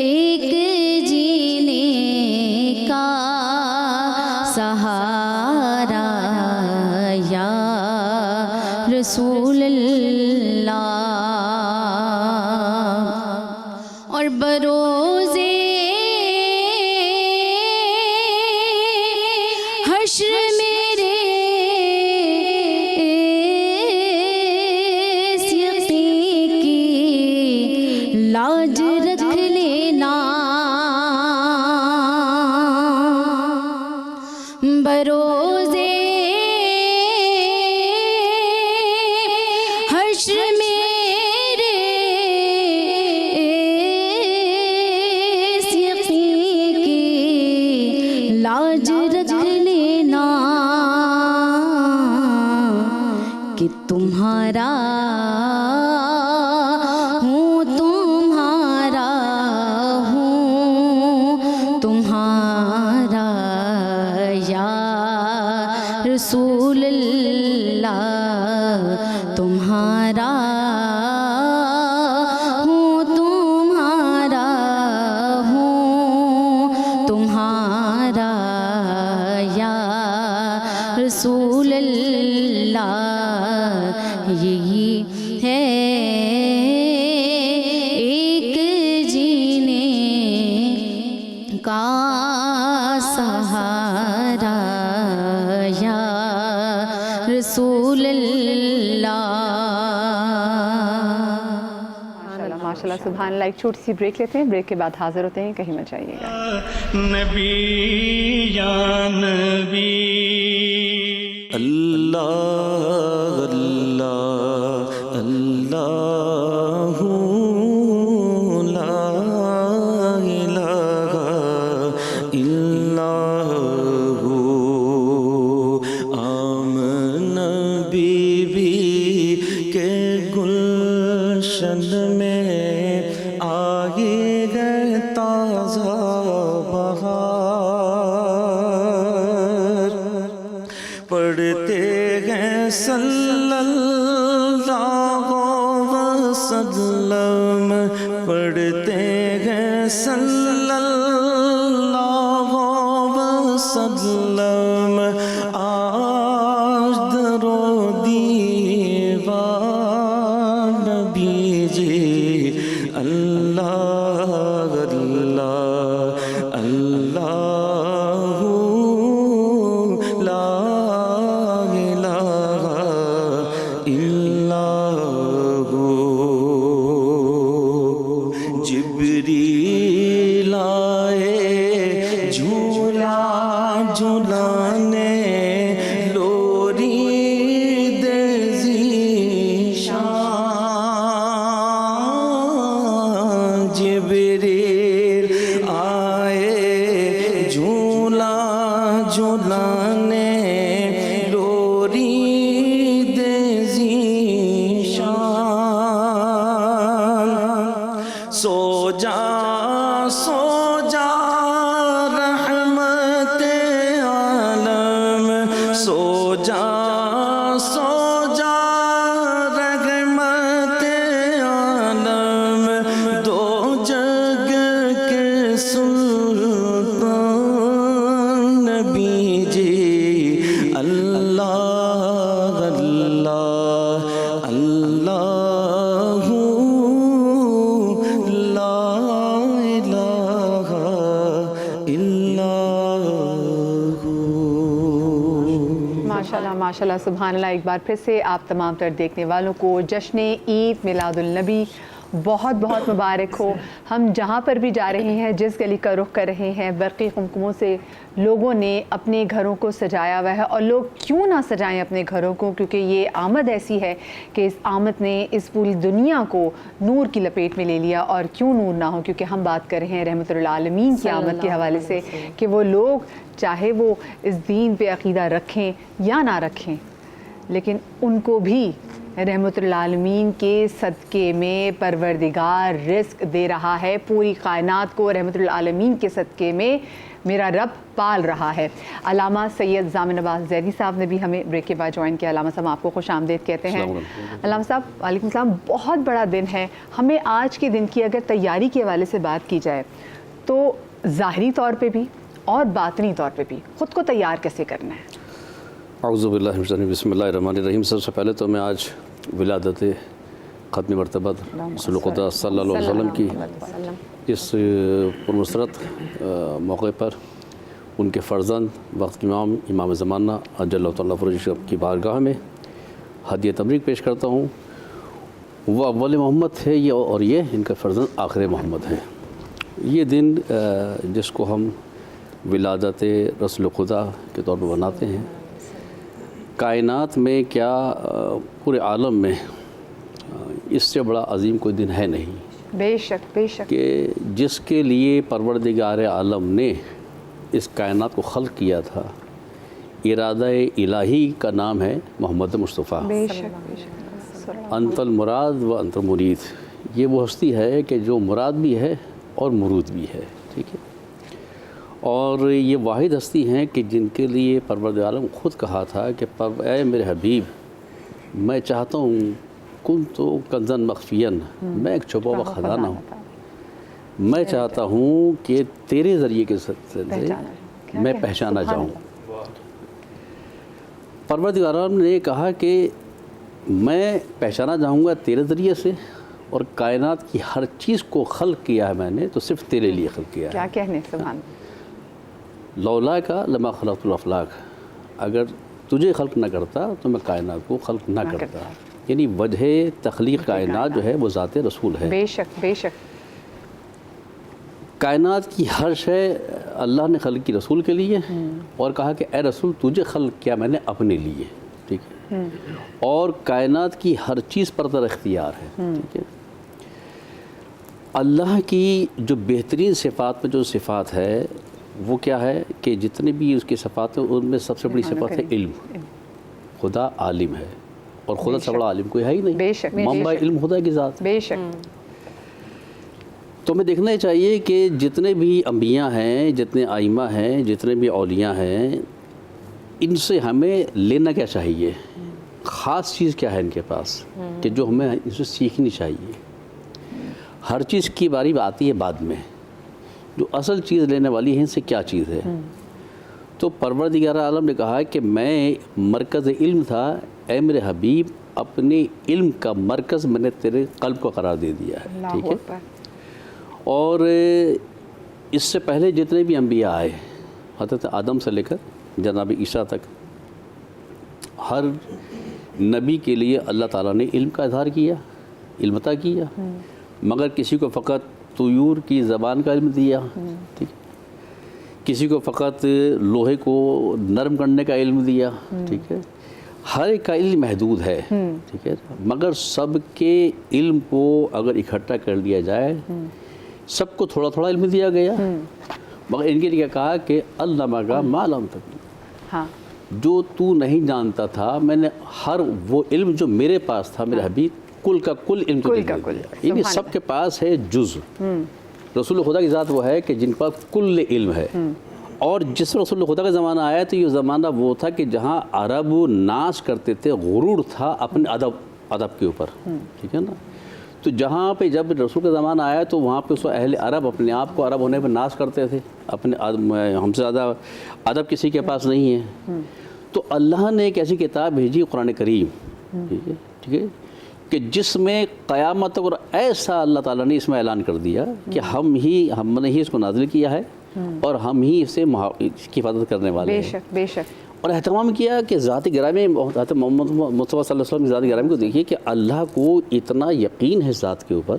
ایک جینے کا سہارا یا رسول اللہ اور بروزے حشر میرے اس یقین کی لاج رکھ لینا بروزے حشر میرے اس یقین کی لاج رکھ لینا کہ تمہارا ہوں تمہارا ہوں تمہارا یا رسول اللہ تمہارا ہوں تمہارا ہوں تمہارا یا رسول اللہ یہی ہے ایک جینے کا سہارا یا رسول اللہ ماشاءاللہ سبحان اللہ. ایک چھوٹی سی بریک لیتے ہیں, بریک کے بعد حاضر ہوتے ہیں, کہیں مت جائیے گا. نبی یا نبی اللہ اللہ اللہ لا الہ الا ہو آمن بی بی کے گلشن میں آئی ہے تازہ بہار پڑھتے ہیں صلی اللہ وسلم پڑھتے ہیں صلی اللہ وسلم آج درو دیوار نبی جی اللہ اللہ اللہ لا الہ الا ہو جبریل آئے جھولا جھولانے لوری دے ذیشان جبریل آئے جھولا جھولانے لوری دے ذیشان سو جا رحمت عالم سو جا رحمت عالم دو جگ کے سلطان نبی جی اللہ اللہ اللہ لا الہ الا ہو. ماشاءاللہ ماشاءاللہ سبحان اللہ. ایک بار پھر سے آپ تمام تر دیکھنے والوں کو جشن عید میلاد النبی بہت بہت مبارک ہو. ہم جہاں پر بھی جا رہے ہیں, جس گلی کا رخ کر رہے ہیں, برقی قمقموں سے لوگوں نے اپنے گھروں کو سجایا ہوا ہے. اور لوگ کیوں نہ سجائیں اپنے گھروں کو, کیونکہ یہ آمد ایسی ہے کہ اس آمد نے اس پوری دنیا کو نور کی لپیٹ میں لے لیا. اور کیوں نور نہ ہو, کیونکہ ہم بات کر رہے ہیں رحمت للعالمین کی آمد کے حوالے سے, کہ وہ لوگ چاہے وہ اس دین پہ عقیدہ رکھیں یا نہ رکھیں, لیکن ان کو بھی رحمت للعالمین کے صدقے میں پروردگار رزق دے رہا ہے. پوری کائنات کو رحمت للعالمین کے صدقے میں میرا رب پال رہا ہے. علامہ سید ضامن عباس زیدی صاحب نے بھی ہمیں بریک کے بعد جوائن کیا. علامہ صاحب آپ کو خوش آمدید کہتے ہیں. علامہ صاحب وعلیکم السلام. بہت بڑا دن ہے. ہمیں آج کے دن کی اگر تیاری کے حوالے سے بات کی جائے تو ظاہری طور پہ بھی اور باطنی طور پہ بھی خود کو تیار کیسے کرنا ہے؟ اعوذ باللہ من الشیطان الرجیم. بسم اللہ الرحمن الرحیم. سب سے پہلے تو میں آج ولادت ختم مرتبہ رسول خدا صلی اللہ علیہ وسلم کی اس پرمسرت موقع پر ان کے فرزند وقت کے امام زمانہ اجل اللہ تعالیٰ فرج کی بارگاہ میں ہدیہ تبریک پیش کرتا ہوں. وہ اول محمد تھے یہ, اور یہ ان کا فرزند آخر محمد ہے. یہ دن جس کو ہم ولادت رسول خدا کے طور پر مناتے ہیں, کائنات میں کیا پورے عالم میں اس سے بڑا عظیم کوئی دن ہے نہیں. بے شک بے شک. کہ جس کے لیے پروردگار عالم نے اس کائنات کو خلق کیا تھا, ارادہ الہی کا نام ہے محمد مصطفیٰ. بے شک بے شک. انت المراد و انت المرید. یہ وہ ہستی ہے کہ جو مراد بھی ہے اور مرود بھی ہے. ٹھیک ہے. اور یہ واحد ہستی ہیں کہ جن کے لیے پروردگار عالم خود کہا تھا کہ اے میرے حبیب, میں چاہتا ہوں کن تو کنزن مخفین, میں ایک چھپا ہوا خزانہ ہوں, میں چاہتا ہوں کہ تیرے ذریعے کے سے میں پہچانا جاؤں. پروردگار عالم نے کہا کہ میں پہچانا جاؤں گا تیرے ذریعے سے, اور کائنات کی ہر چیز کو خلق کیا ہے میں نے تو صرف تیرے لیے خلق کیا ہے. کیا کہنے, سبحان. لولا کا لما خلقت الافلاک, اگر تجھے خلق نہ کرتا تو میں کائنات کو خلق نہ کرتا. یعنی وجہ تخلیق کائنات جو ہے وہ ذات رسول ہے. بے شک بے شک. کائنات کی ہر شے اللہ نے خلق کی رسول کے لیے, اور کہا کہ اے رسول تجھے خلق کیا میں نے اپنے لیے. ٹھیک ہے. اور کائنات کی ہر چیز پر در اختیار ہے. ٹھیک ہے. اللہ کی جو بہترین صفات میں جو صفات ہے وہ کیا ہے کہ جتنے بھی اس کی صفات ہیں ان میں سب سے بڑی صفت ہے علم. خدا عالم ہے, اور خدا سے بڑا عالم کوئی ہے ہی نہیں. بے شک. منبع علم خدا کی ذات. بے شک. تو ہمیں دیکھنا چاہیے کہ جتنے بھی انبیاء ہیں, جتنے ائمہ ہیں, جتنے بھی اولیاء ہیں, ان سے ہمیں لینا کیا چاہیے, خاص چیز کیا ہے ان کے پاس کہ جو ہمیں ان سے سیکھنی چاہیے. ہر چیز کی باری آتی ہے بعد میں, جو اصل چیز لینے والی ہے ان سے کیا چیز ہے. تو پروردگار عالم نے کہا کہ میں مرکز علم تھا, اے میرے حبیب اپنے علم کا مرکز میں نے تیرے قلب کو قرار دے دیا ہے. ٹھیک ہے. اور اس سے پہلے جتنے بھی انبیاء آئے, حضرت آدم سے لے کر جناب عیسیٰ تک, ہر نبی کے لیے اللہ تعالیٰ نے علم کا اظہار کیا, علم عطا کیا, مگر کسی کو فقط طیور کی زبان کا علم دیا. ٹھیک ہے. کسی کو فقط لوہے کو نرم کرنے کا علم دیا. ٹھیک ہے. ہر ایک کا علم محدود ہے. ٹھیک ہے. مگر سب کے علم کو اگر اکٹھا کر لیا جائے, سب کو تھوڑا تھوڑا علم دیا گیا, مگر ان کے لیے کہا کہ علمہ کا ما لم تکن. ہاں, جو تو نہیں جانتا تھا میں نے ہر وہ علم جو میرے پاس تھا میرے حبیب کل کا کل علم تو دے دیا. یعنی سب کے پاس ہے جز. رسول خدا کی ذات وہ ہے کہ جن کے پاس کل علم ہے. اور جس رسول خدا کا زمانہ آیا تو یہ زمانہ وہ تھا کہ جہاں عرب ناز کرتے تھے, غرور تھا اپنے ادب کے اوپر. ٹھیک ہے نا. تو جہاں پہ جب رسول کا زمانہ آیا تو وہاں پہ اس اہل عرب اپنے آپ کو عرب ہونے پہ ناز کرتے تھے, اپنے ہم سے زیادہ ادب کسی کے پاس نہیں ہے. تو اللہ نے ایک ایسی کتاب بھیجی قرآن کریم. ٹھیک ہے. ٹھیک ہے. کہ جس میں قیامت اور ایسا اللہ تعالیٰ نے اس میں اعلان کر دیا کہ ہم نے ہی اس کو نازل کیا ہے, اور ہم ہی اس کی حفاظت کرنے والے ہیں. بے شک بے شک. اور اہتمام کیا کہ ذات گرامی حضرت محمد مصطفیٰ صلی اللہ علیہ وسلم کی ذات گرامی کو دیکھیے کہ اللہ کو اتنا یقین ہے ذات کے اوپر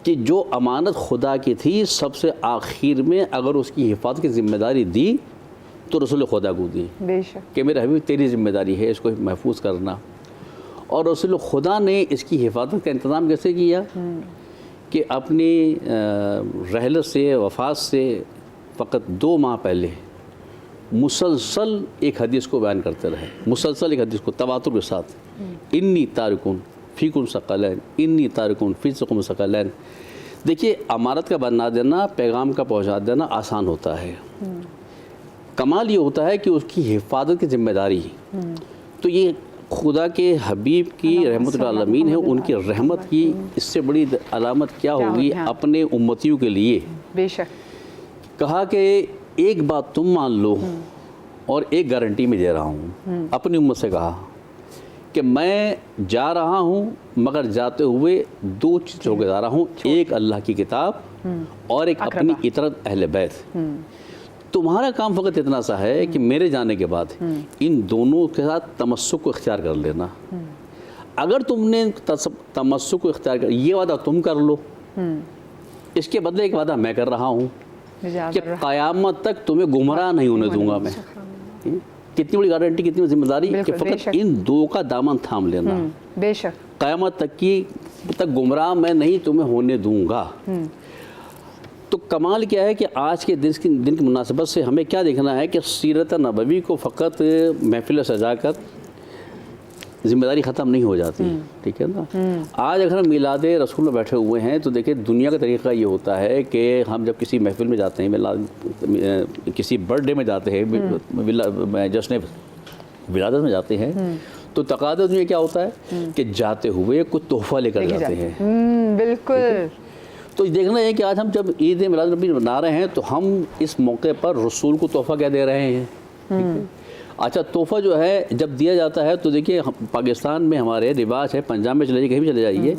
کہ جو امانت خدا کی تھی سب سے آخر میں اگر اس کی حفاظت کی ذمہ داری دی تو رسول خدا کو دی بے شک کہ میرے حبیب تیری ذمہ داری ہے اس کو محفوظ کرنا. اور رسول خدا نے اس کی حفاظت کا انتظام کیسے کیا کہ اپنی رحلت سے وفات سے فقط 2 ماہ پہلے مسلسل ایک حدیث کو بیان کرتے رہے, مسلسل ایک حدیث کو تواتر کے ساتھ, انی تارکون فیکم ثقلین انی تارکون فیکم ثقلین. دیکھیے امانت کا بنا دینا, پیغام کا پہنچا دینا آسان ہوتا ہے, کمال یہ ہوتا ہے کہ اس کی حفاظت کی ذمہ داری. تو یہ خدا کے حبیب کی رحمت العالمین ہے, ان کی رحمت کی اس سے بڑی علامت کیا ہوگی اپنے امتیوں کے لیے. بے شک. کہا کہ ایک بات تم مان لو اور ایک گارنٹی میں دے رہا ہوں. اپنی امت سے کہا کہ میں جا رہا ہوں مگر جاتے ہوئے 2 چیز چھوڑ کے جا رہا ہوں, ایک اللہ کی کتاب اور ایک اپنی اطرت اہل بیت. تمہارا کام فقط اتنا سا ہے کہ میرے جانے کے بعد ان دونوں کے ساتھ تمسک کو اختیار کر لینا. اگر تم نے تمسک کو اختیار کر, یہ وعدہ تم کر لو, اس کے بدلے ایک وعدہ میں کر رہا ہوں کہ قیامت تک تمہیں گمراہ نہیں ہونے دوں گا میں. کتنی بڑی گارنٹی, کتنی ذمہ داری کہ فقط ان 2 کا دامن تھام لینا. بے شک. قیامت تک گمراہ میں نہیں تمہیں ہونے دوں گا. تو کمال کیا ہے کہ آج کے دن کی مناسبت سے ہمیں کیا دیکھنا ہے کہ سیرت نبوی کو فقط محفل سجا کر ذمہ داری ختم نہیں ہو جاتی, ٹھیک ہے نا. آج اگر ہم میلاد رسول میں بیٹھے ہوئے ہیں تو دیکھیں دنیا کا طریقہ یہ ہوتا ہے کہ ہم جب کسی محفل میں جاتے ہیں, کسی برتھ ڈے میں جاتے ہیں, جشن ولادت میں جاتے ہیں, تو تقاضا دنیا کیا ہوتا ہے کہ جاتے ہوئے کچھ تحفہ لے کر جاتے ہیں. بالکل. تو دیکھنا ہے کہ آج ہم جب عید میلاد النبی منا رہے ہیں تو ہم اس موقع پر رسول کو تحفہ کیا دے رہے ہیں. اچھا, تحفہ جو ہے جب دیا جاتا ہے تو دیکھیے پاکستان میں ہمارے رواج ہے, پنجاب میں چلے جائیے, کہیں بھی چلے جائیے,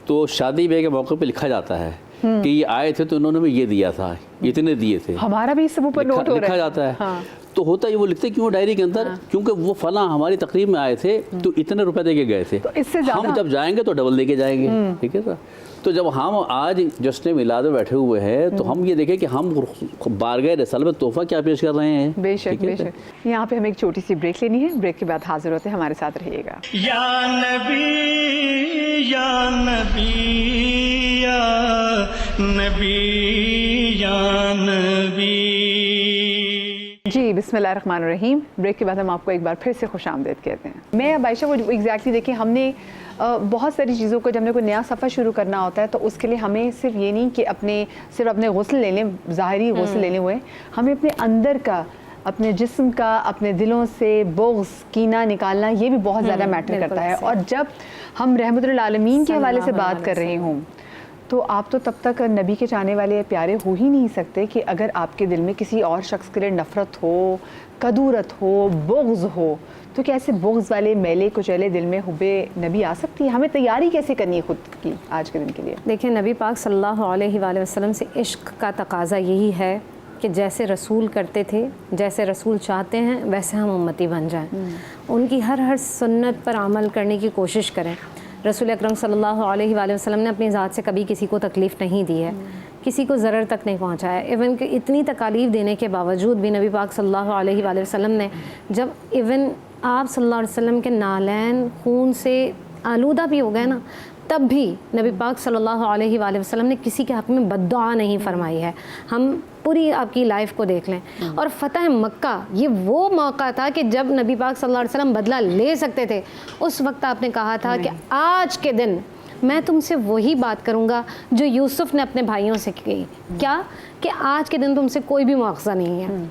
تو شادی بیاہ کے موقع پہ لکھا جاتا ہے کہ یہ آئے تھے تو انہوں نے بھی یہ دیا تھا, اتنے دیے تھے. ہمارا بھی اس سب اوپر نوٹ ہو رہا ہے, لکھا جاتا ہے. تو ہوتا ہے وہ لکھتے کیوں ڈائری کے اندر, کیونکہ وہ فلاں ہماری تقریب میں آئے تھے تو اتنے روپے دے کے گئے تھے, ہم جب جائیں گے تو ڈبل دے کے جائیں گے, ٹھیک ہے نا. تو جب ہم آج جشن میلاد میں بیٹھے ہوئے ہیں تو ہم یہ دیکھیں کہ ہم بارگاہ رسالت میں تحفہ کیا پیش کر رہے ہیں. بے شک بے شک. یہاں پہ ہمیں ایک چھوٹی سی بریک لینی ہے, بریک کے بعد حاضر ہوتے ہیں, ہمارے ساتھ رہیے گا. یا نبی یا نبی یا نبی یا نبی. جی بسم اللہ الرحمن الرحیم. بریک کے بعد ہم آپ کو ایک بار پھر سے خوش آمدید کہتے ہیں. میں اب عائشہ وہ ایگزیکٹلی دیکھیں, ہم نے بہت ساری چیزوں کو جب ہم نے کوئی نیا صفحہ شروع کرنا ہوتا ہے تو اس کے لیے ہمیں صرف یہ نہیں کہ صرف اپنے غسل لے لیں, ظاہری غسل لینے ہوئے, ہمیں اپنے اندر کا, اپنے جسم کا, اپنے دلوں سے بغض کینہ نکالنا, یہ بھی بہت زیادہ میٹر کرتا ہے. اور جب ہم رحمت للعالمین کے حوالے سے بات کر رہے ہوں تو آپ تو تب تک نبی کے چاہنے والے پیارے ہو ہی نہیں سکتے کہ اگر آپ کے دل میں کسی اور شخص کے لیے نفرت ہو, کدورت ہو, بغض ہو, تو کیا ایسے بغض والے میلے کچیلے دل میں حب نبی آ سکتی ہے؟ ہمیں تیاری کیسے کرنی ہے خود کی آج کے دن کے لیے؟ دیکھیں نبی پاک صلی اللہ علیہ وآلہ وسلم سے عشق کا تقاضا یہی ہے کہ جیسے رسول کرتے تھے, جیسے رسول چاہتے ہیں ویسے ہم امتی بن جائیں. ان کی ہر سنت پر عمل کرنے کی کوشش کریں. رسول اکرم صلی اللہ علیہ وآلہ وسلم نے اپنی ذات سے کبھی کسی کو تکلیف نہیں دی ہے, کسی کو ضرر تک نہیں پہنچایا. ایون کہ اتنی تکالیف دینے کے باوجود بھی نبی پاک صلی اللہ علیہ وآلہ وسلم نے, جب ایون آپ صلی اللہ علیہ وسلم کے نالین خون سے آلودہ بھی ہو گئے نا, تب بھی نبی پاک صلی اللہ علیہ وآلہ وسلم نے کسی کے حق میں بد دعا نہیں فرمائی ہے. ہم پوری آپ کی لائف کو دیکھ لیں. اور فتح مکہ یہ وہ موقع تھا کہ جب نبی پاک صلی اللہ علیہ وسلم بدلہ لے سکتے تھے. اس وقت آپ نے کہا تھا کہ آج کے دن میں تم سے وہی بات کروں گا جو یوسف نے اپنے بھائیوں سے کی. کیا کہ آج کے دن تم سے کوئی بھی مواخذہ نہیں ہے.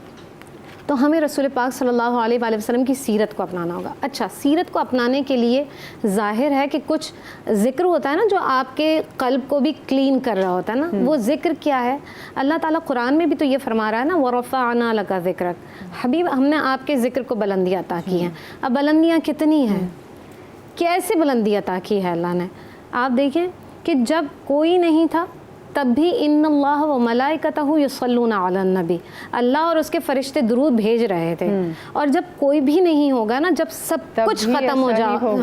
تو ہمیں رسول پاک صلی اللہ علیہ وآلہ وسلم کی سیرت کو اپنانا ہوگا. اچھا, سیرت کو اپنانے کے لیے ظاہر ہے کہ کچھ ذکر ہوتا ہے نا جو آپ کے قلب کو بھی کلین کر رہا ہوتا ہے نا. وہ ذکر کیا ہے؟ اللہ تعالیٰ قرآن میں بھی تو یہ فرما رہا ہے نا, وَرَفَعْنَا لَكَ ذِكْرَكَ. حبیب ہم نے آپ کے ذکر کو بلندی عطا کی ہیں. اب بلندیاں کتنی ہیں, کیسے بلندی عطا کی ہے اللہ نے؟ آپ دیکھیں کہ جب کوئی نہیں تھا تب بھی ان اللہ و ملائکتہ یصلون علی النبی، اللہ اور اس کے فرشتے درود بھیج رہے تھے. اور جب کوئی بھی نہیں ہوگا نا، جب سب کچھ ختم ہو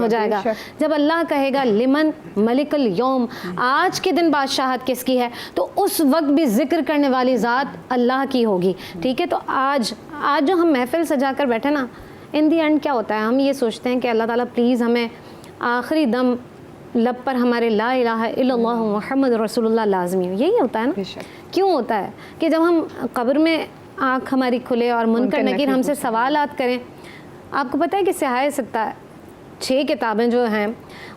جائے گا، جب اللہ کہے گا لمن ملک الیوم، آج کے دن بادشاہت کس کی ہے، تو اس وقت بھی ذکر کرنے والی ذات اللہ کی ہوگی. ٹھیک ہے، تو آج جو ہم محفل سجا کر بیٹھے نا، ان دی اینڈ کیا ہوتا ہے، ہم یہ سوچتے ہیں کہ اللہ تعالیٰ پلیز ہمیں آخری دم لب پر ہمارے لا الہ الا اللہ محمد رسول اللہ لازمی ہو. یہی ہوتا ہے نا. کیوں ہوتا ہے کہ جب ہم قبر میں آنکھ ہماری کھلے اور منکر نکیر ہم سے سوالات کریں. آپ کو پتہ ہے کہ سیاہ ستہ 6 کتابیں جو ہیں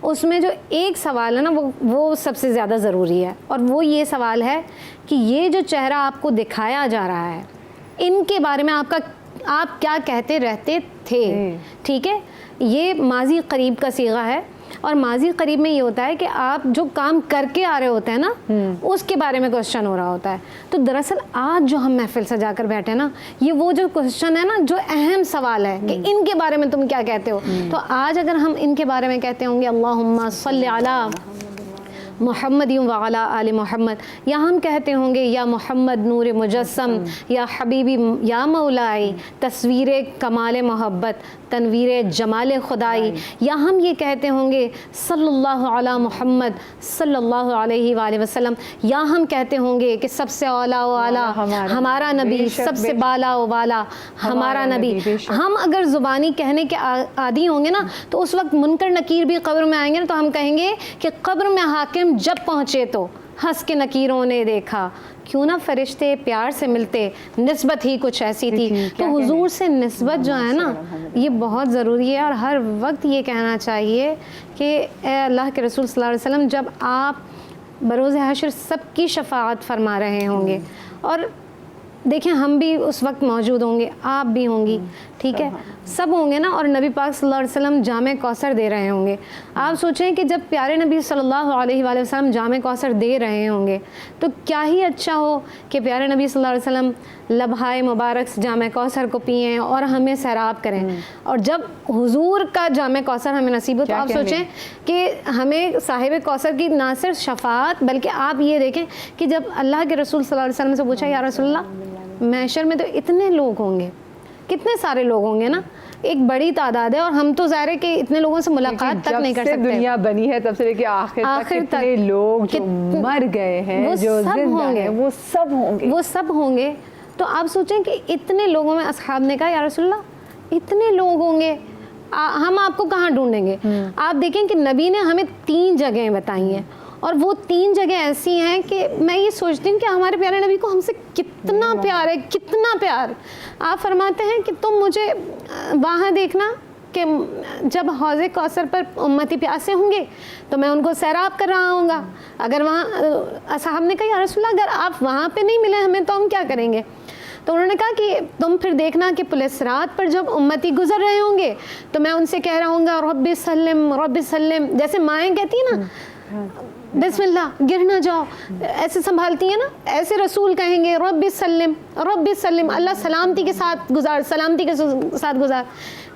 اس میں جو ایک سوال ہے نا وہ سب سے زیادہ ضروری ہے، اور وہ یہ سوال ہے کہ یہ جو چہرہ آپ کو دکھایا جا رہا ہے ان کے بارے میں آپ کیا کہتے رہتے تھے. ٹھیک ہے، یہ ماضی قریب کا صیغہ ہے، اور ماضی قریب میں یہ ہوتا ہے کہ آپ جو کام کر کے آ رہے ہوتے ہیں نا اس کے بارے میں کوشچن ہو رہا ہوتا ہے. تو دراصل آج جو ہم محفل سجا کر بیٹھے نا، یہ وہ جو کوشچن ہے نا، جو اہم سوال ہے کہ ان کے بارے میں تم کیا کہتے ہو. تو آج اگر ہم ان کے بارے میں کہتے ہوں گے اللہم صلی علی محمد وعلی آل محمد، یا ہم کہتے ہوں گے یا محمد نور مجسم، یا حبیبی یا مولائی تصویر کمال محبت تنویر جمال خدائی، یا ہم یہ کہتے ہوں گے صلی اللہ علی محمد صلی اللہ علیہ وآلہ وسلم، یا ہم کہتے ہوں گے کہ سب سے اولا و اعلیٰ ہمارا نبی، سب سے بالا و بالا ہمارا نبی. ہم اگر زبانی کہنے کے عادی ہوں گے نا، تو اس وقت منکر نکیر بھی قبر میں آئیں گے نا، تو ہم کہیں گے کہ قبر میں حاکم جب پہنچے تو ہنس کے نکیروں نے دیکھا، کیوں نہ فرشتے پیار سے ملتے، نسبت ہی کچھ ایسی تھی. تو حضور سے نسبت جو ہے نا یہ بہت ضروری ہے، اور ہر وقت یہ کہنا چاہیے کہ اے اللہ کے رسول صلی اللہ علیہ وسلم، جب آپ بروز حشر سب کی شفاعت فرما رہے ہوں گے، اور دیکھیں ہم بھی اس وقت موجود ہوں گے، آپ بھی ہوں گی، ٹھیک ہے، سب ہوں گے نا، اور نبی پاک صلی اللہ علیہ وسلم جامع کوثر دے رہے ہوں گے. آپ سوچیں کہ جب پیارے نبی صلی اللہ علیہ وآلہ وسلم جامع کوثر دے رہے ہوں گے تو کیا ہی اچھا ہو کہ پیارے نبی صلی اللہ علیہ وسلم لبھائے مبارک سے جامع کوثر کو پئیں اور ہمیں سیراب کریں. اور جب حضور کا جامع کوثر ہمیں نصیب ہو تو آپ سوچیں کہ ہمیں صاحب کوثر کی نہ صرف شفاعت، بلکہ آپ یہ دیکھیں کہ جب اللہ کے رسول صلی اللہ علیہ وسلم سے پوچھا یا رسول اللہ محشر میں تو اتنے لوگ ہوں گے، کتنے سارے لوگ ہوں گے نا، ایک بڑی تعداد ہے، اور ہم تو ظاہر ہے کہ اتنے لوگوں سے ملاقات تک نہیں کر سکتے. دنیا بنی ہے تب سے لے کے آخر تک کتنے لوگ جو مر گئے ہیں، جو زندہ ہیں، وہ سب ہوں گے. تو آپ سوچیں کہ اتنے لوگوں میں اصحاب نے کہا یا رسول اللہ اتنے لوگ ہوں گے، ہم آپ کو کہاں ڈھونڈیں گے. آپ دیکھیں کہ نبی نے ہمیں 3 جگہیں بتائی ہیں، اور وہ 3 جگہیں ایسی ہیں کہ میں یہ سوچتی ہوں کہ ہمارے پیارے نبی کو ہم سے کتنا پیار ہے، کتنا پیار. آپ فرماتے ہیں کہ تم مجھے وہاں دیکھنا کہ جب حوض کوثر پر امتی پیاسے ہوں گے تو میں ان کو سیراب کر رہا ہوں گا. اگر وہاں اصحاب نے کہا یا رسول اللہ اگر آپ وہاں پہ نہیں ملے ہمیں تو ہم کیا کریں گے. تو انہوں نے کہا کہ تم پھر دیکھنا کہ پولیس صراط پر جب امتی گزر رہے ہوں گے تو میں ان سے کہہ رہا ہوں گا رب سلم رب سلم، جیسے مائیں کہتی ہیں نا بسم اللہ گر نہ جاؤ، ایسے سنبھالتی ہیں نا، ایسے رسول کہیں گے رب سلم رب سلم، اللہ سلامتی کے ساتھ گزار، سلامتی کے ساتھ گزار.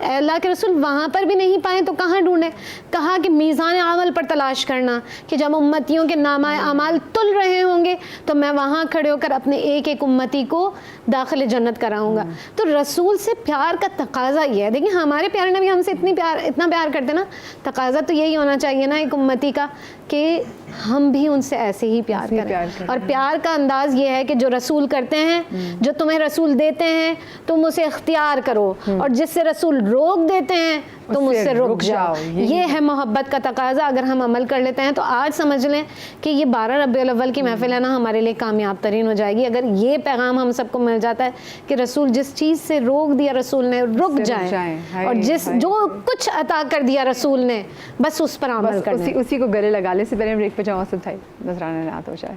اللہ کے رسول وہاں پر بھی نہیں پائے تو کہاں ڈھونڈیں. کہا کہ میزان عمل پر تلاش کرنا، کہ جب امتیوں کے نامہ اعمال تل رہے ہوں گے تو میں وہاں کھڑے ہو کر اپنے ایک ایک امتی کو داخل جنت کراؤں گا. تو رسول سے پیار کا تقاضا یہ ہے. دیکھیں ہمارے پیارے نبی ہم سے اتنا پیار کرتے نا، تقاضا تو یہی ہونا چاہیے نا ایک امتی کا کہ ہم بھی ان سے ایسے ہی پیار کریں. اور پیار کا انداز یہ ہے کہ جو رسول کرتے ہیں، جو تمہیں رسول دیتے ہیں تم اسے اختیار کرو، اور جس سے رسول روک دیتے ہیں تم اس سے رک جاؤ. یہ ہے محبت کا تقاضا. اگر ہم عمل کر لیتے ہیں تو آج سمجھ لیں کہ یہ 12 ربیع الاول کی محفل ہے نا ہمارے لیے کامیاب ترین ہو جائے گی. اگر یہ پیغام ہم سب کو مل جاتا ہے کہ رسول جس چیز سے روک دیا رسول نے رک جائیں، اور جو کچھ عطا کر دیا رسول نے بس اس پر عمل کرنا. اسی کو گلے لگا لے. سے پہلے بریک پہ جاؤں سب تھائی نذرانہ نعت ہو جائے.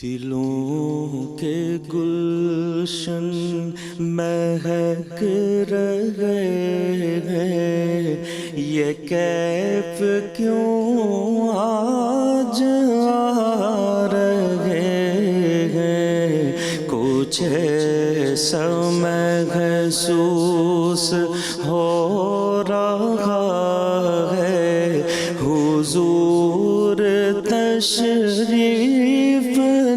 دلوں کے گلشن مہک رہے ہیں، یہ کیف کیوں آج آ رہے ہیں، کچھ ایسا محسوس ہو رہا ہے حضور تشریف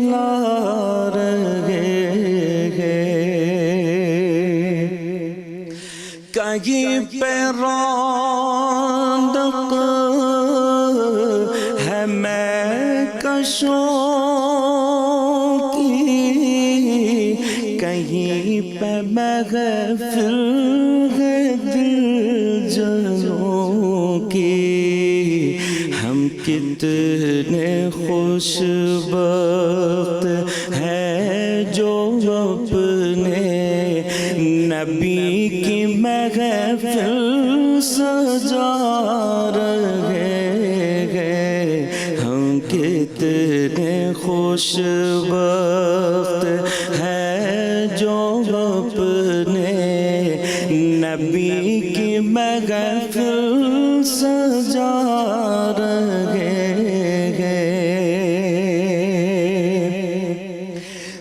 لا رہے ہیں، کہیں پہ رونق ہے مہکشوں کی، کہیں پہ محفل ہے دل جنوں کی، ہم کتنے خوش بخت ہیں جو اپنے نبی کی محفل سجا رہے ہیں، ہم کتنے خوش بخت ہیں جو اپنے نبی کی محفل سجا رہے ہیں۔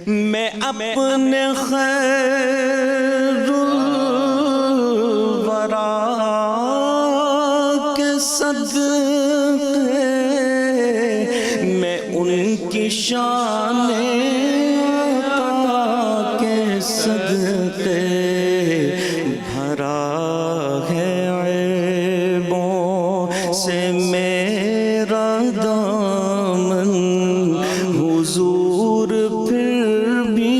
میں اپنے خیر الورا کے صدقے، میں ان کی شان عطا کے صدقے، بھرا ہے عیبوں سے میرا دامن، حضور پھر بھی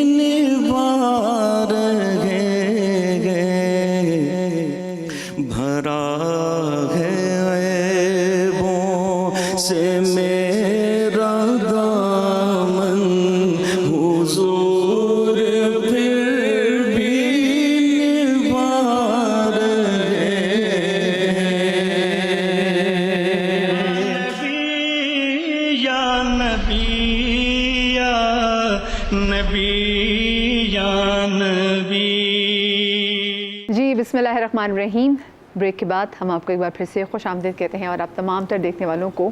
نبھا رہے ہیں، بھرا ہے عیبوں سے میرا دامن، حضور پھر بھی نبھا رہے جی بسم اللہ الرحمن الرحیم۔ بریک کے بعد ہم آپ کو ایک بار پھر سے خوش آمدید کہتے ہیں، اور آپ تمام تر دیکھنے والوں کو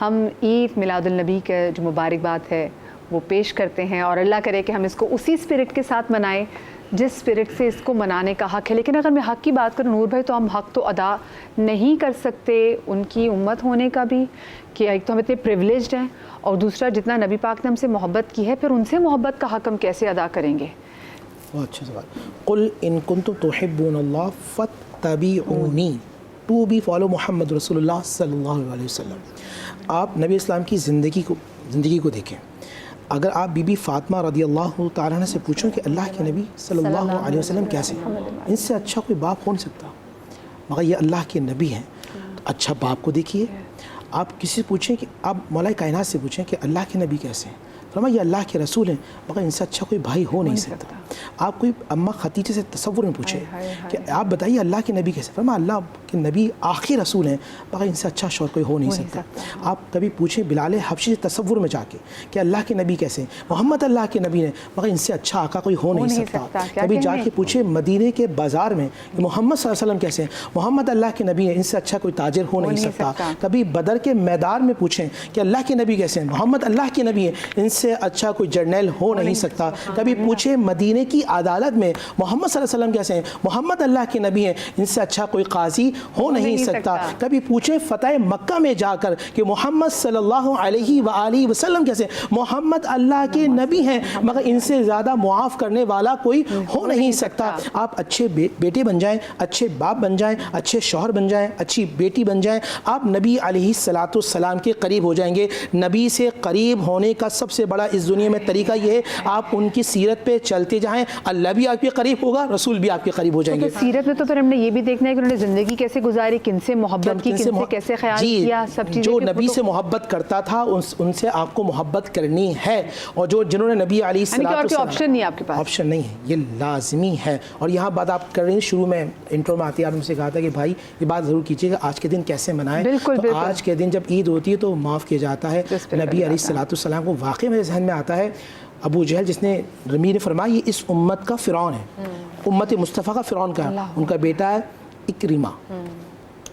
ہم عید میلاد النبی کا جو مبارکباد ہے وہ پیش کرتے ہیں، اور اللہ کرے کہ ہم اس کو اسی اسپرٹ کے ساتھ منائیں جس اسپرٹ سے اس کو منانے کا حق ہے۔ لیکن اگر میں حق کی بات کروں نور بھائی، تو ہم حق تو ادا نہیں کر سکتے ان کی امت ہونے کا بھی، کہ ایک تو ہم اتنے پریولیجڈ ہیں، اور دوسرا جتنا نبی پاک نے ہم سے محبت کی ہے، پھر ان سے محبت کا حق ہم کیسے ادا کریں گے؟ بہت اچھا سوال۔ قل ان کنتم تحبون اللہ فاتبعونی، ٹو بی فالو محمد رسول اللہ صلی اللہ علیہ وسلم۔ آپ نبی اسلام کی زندگی کو دیکھیں، اگر آپ بی بی فاطمہ رضی اللہ تعالیٰ عنہ سے پوچھیں کہ اللہ کے نبی صلی اللہ علیہ وسلم کیسے، ان سے اچھا کوئی باپ ہو نہیں سکتا، مگر یہ اللہ کے نبی ہیں، تو اچھا باپ کو دیکھیے۔ آپ کسی سے پوچھیں کہ آپ مولا کائنات سے پوچھیں کہ اللہ کے نبی کیسے ہیں، فرمایا یہ اللہ کے رسول ہیں، مگر ان سے اچھا کوئی بھائی ہو نہیں سکتا۔ آپ کوئی اماں خدیجہ سے تصور میں پوچھیں کہ آپ بتائیے اللہ کے نبی کیسے، فرمایا اللہ کے نبی آخری رسول ہیں، مگر ان سے اچھا شوہر کوئی ہو نہیں سکتا۔ آپ کبھی پوچھیں بلال حبشی سے تصور میں جا کے کہ اللہ کے نبی کیسے، محمد اللہ کے نبی ہیں، مگر ان سے اچھا آقا کوئی ہو نہیں سکتا۔ کبھی جا کے پوچھیں مدینے کے بازار میں کہ محمد صلی اللہ علیہ وسلم کیسے ہیں، محمد اللہ کے نبی ہیں، ان سے اچھا کوئی تاجر ہو نہیں سکتا۔ کبھی بدر کے میدان میں پوچھیں کہ اللہ کے نبی کیسے ہیں، محمد اللہ کے نبی ہیں، ان سے اچھا کوئی جرنیل ہو نہیں سکتا۔ کبھی پوچھیں مدینے کی عدالت میں محمد صلی اللہ علیہ وسلم کیسے ہیں، محمد اللہ کے نبی ہیں، ان سے اچھا کوئی قاضی ہو نہیں سکتا۔ کبھی پوچھیں فتح مکہ میں جا کر کہ محمد صلی اللہ علیہ وآلہ وسلم کیسے، محمد اللہ کے نبی ہیں، مگر ان سے زیادہ معاف کرنے والا کوئی ہو نہیں سکتا۔ آپ اچھے بیٹے بن جائیں، اچھے باپ بن جائیں، اچھے شوہر بن جائیں، اچھی بیٹی بن جائیں، آپ نبی علیہ السلام کے قریب ہو جائیں گے۔ نبی سے قریب ہونے کا سب سے بڑا اس دنیا میں طریقہ یہ ہے، آپ ان کی سیرت پہ چلتے جائیں، اللہ بھی آپ کے قریب ہوگا، رسول بھی آپ کے قریب ہو جائیں گے۔ سیرت میں تو پھر ہم نے یہ بھی دیکھنا ہے کہ انہوں نے زندگی کیسے گزاری، کن سے محبت کی، کن سے کیسے خیال کیا، سب چیزیں۔ جو نبی سے محبت کرتا تھا ان سے آپ کو محبت کرنی ہے، اور جنہوں نے نبی علیہ السلام، آپشن نہیں، آپ کے پاس آپشن نہیں ہے، یہ لازمی ہے۔ اور یہاں بات آپ کر رہے ہیں، شروع میں انٹرو میں آتی ہے آپ نے سے کہا تھا کہ بھائی یہ بات ضرور کیجیے گا آج کے دن کیسے منائیں۔ تو آج کے دن جب عید ہوتی ہے تو معاف کیا جاتا ہے۔ نبی علیہ السلام کو واقعی میرے ذہن میں آتا ہے ابو جہل، جس نے رمی نے فرمایا یہ اس امت کا فرعون ہے، امت مصطفیٰ کا فرعون کا، ان کا بیٹا ہے اکرمہ۔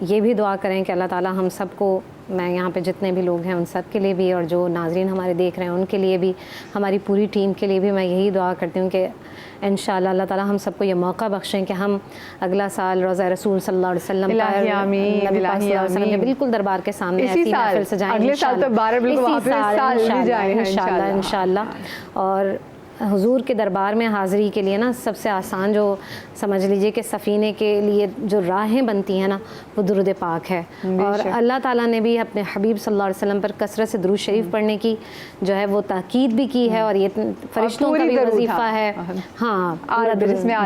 یہ بھی دعا کریں کہ اللہ تعالیٰ ہم سب کو، میں یہاں پہ جتنے بھی لوگ ہیں ان سب کے لیے بھی، اور جو ناظرین ہمارے دیکھ رہے ہیں ان کے لیے بھی، ہماری پوری ٹیم کے لیے بھی میں یہی دعا کرتی ہوں کہ انشاءاللہ اللہ تعالیٰ ہم سب کو یہ موقع بخشیں کہ ہم اگلا سال روضہ رسول صلی اللہ علیہ وسلم الہی آمین، نبی پاک صلی اللہ علیہ وسلم کے بالکل دربار کے سامنے ایسی محفل سجائیں اگلے سال تو 12 بالکل وہاں پہ سال جائیں انشاءاللہ. اور حضور کے دربار میں حاضری کے لیے نا سب سے آسان جو سمجھ لیجئے کہ سفینے کے لیے جو راہیں بنتی ہیں نا وہ درود پاک ہے. اور اللہ تعالیٰ نے بھی اپنے حبیب صلی اللہ علیہ وسلم پر کثرت سے درود شریف پڑھنے کی جو ہے وہ تاکید بھی کی ہے، اور یہ فرشتوں کا بھی وظیفہ ہے. ہاں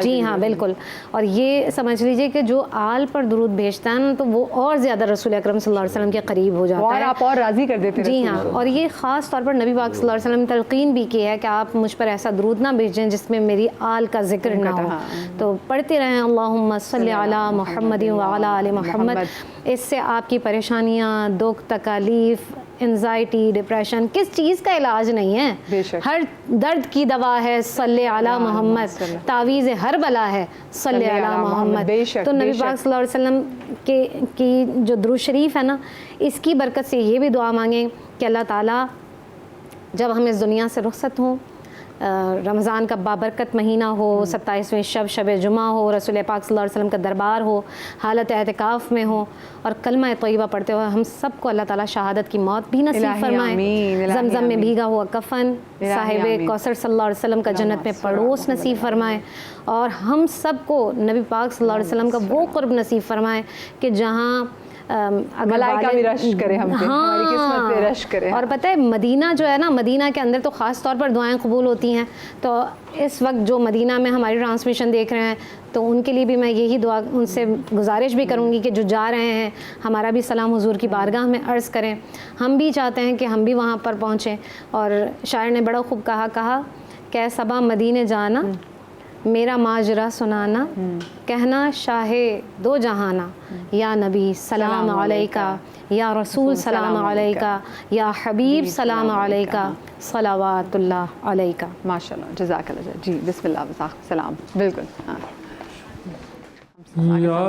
جی ہاں بالکل. اور یہ سمجھ لیجئے کہ جو آل پر درود بھیجتا ہے نا تو وہ اور زیادہ رسول اکرم صلی اللہ علیہ وسلم کے قریب ہو جاتا ہے، اور آپ اور راضی کر دیتے ہیں. جی ہاں. اور یہ خاص طور پر نبی پاک صلی اللہ علیہ وسلم نے تلقین بھی کی ہے کہ آپ مجھ پر ایسا درود نہ بھیجیں جس میں میری آل کا ذکر نہ ہو. تو پڑھتے رہیں اللہم صلی علی محمد وعلی آل محمد. اس سے آپ کی پریشانیاں، دکھ، تکالیف، انزائٹی، ڈپریشن، کس چیز کا علاج نہیں ہے. ہر درد کی دوا ہے صلی علی محمد، تعویذ ہر بلا ہے صلی علی محمد. تو نبی پاک صلی اللہ علیہ وسلم کی جو درود شریف ہے نا، اس کی برکت سے یہ بھی دعا مانگیں کہ اللہ تعالیٰ جب ہم اس دنیا سے رخصت ہوں، رمضان کا بابرکت مہینہ ہو، 27ویں شب جمعہ ہو، رسول پاک صلی اللہ علیہ وسلم کا دربار ہو، حالت اعتکاف میں ہو، اور کلمہ طیبہ پڑھتے ہوئے ہم سب کو اللہ تعالیٰ شہادت کی موت بھی نصیب فرمائے، زمزم میں بھیگا ہوا کفن، صاحب کوثر صلی اللہ علیہ وسلم کا جنت میں پڑوس نصیب فرمائے، اور ہم سب کو نبی پاک صلی اللہ علیہ وسلم کا وہ قرب نصیب فرمائے کہ جہاں ملائکہ بھی رش کرے ہم پہ، ہماری قسمت پہ رش کرے. اور پتہ ہے مدینہ جو ہے نا، مدینہ کے اندر تو خاص طور پر دعائیں قبول ہوتی ہیں. تو اس وقت جو مدینہ میں ہماری ٹرانسمیشن دیکھ رہے ہیں تو ان کے لیے بھی میں یہی دعا ان سے گزارش بھی کروں گی کہ جو جا رہے ہیں ہمارا بھی سلام حضور کی بارگاہ میں عرض کریں. ہم بھی چاہتے ہیں کہ ہم بھی وہاں پر پہنچیں. اور شاعر نے بڑا خوب کہا کہ صبا مدینے جانا، میرا ماجرا سنانا، کہنا شاہ دو جہانا، یا نبی سلام علیکہ، یا رسول سلام علیکہ، یا حبیب سلام علیکہ، صلوات اللہ علیکہ. ماشاء اللہ، جزاک اللہ. جی بسم اللہ، سلام. بالکل. یا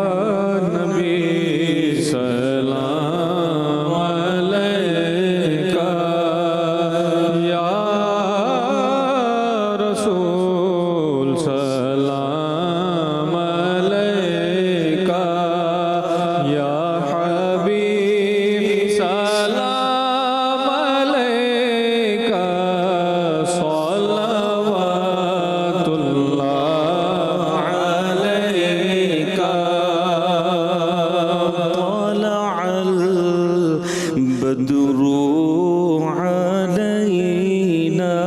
نبی سلام علیکہ، یا رسول سلام علیکہ، یا حبیب سلام علیکہ، صلوات اللہ علیکہ. طلع البدر علينا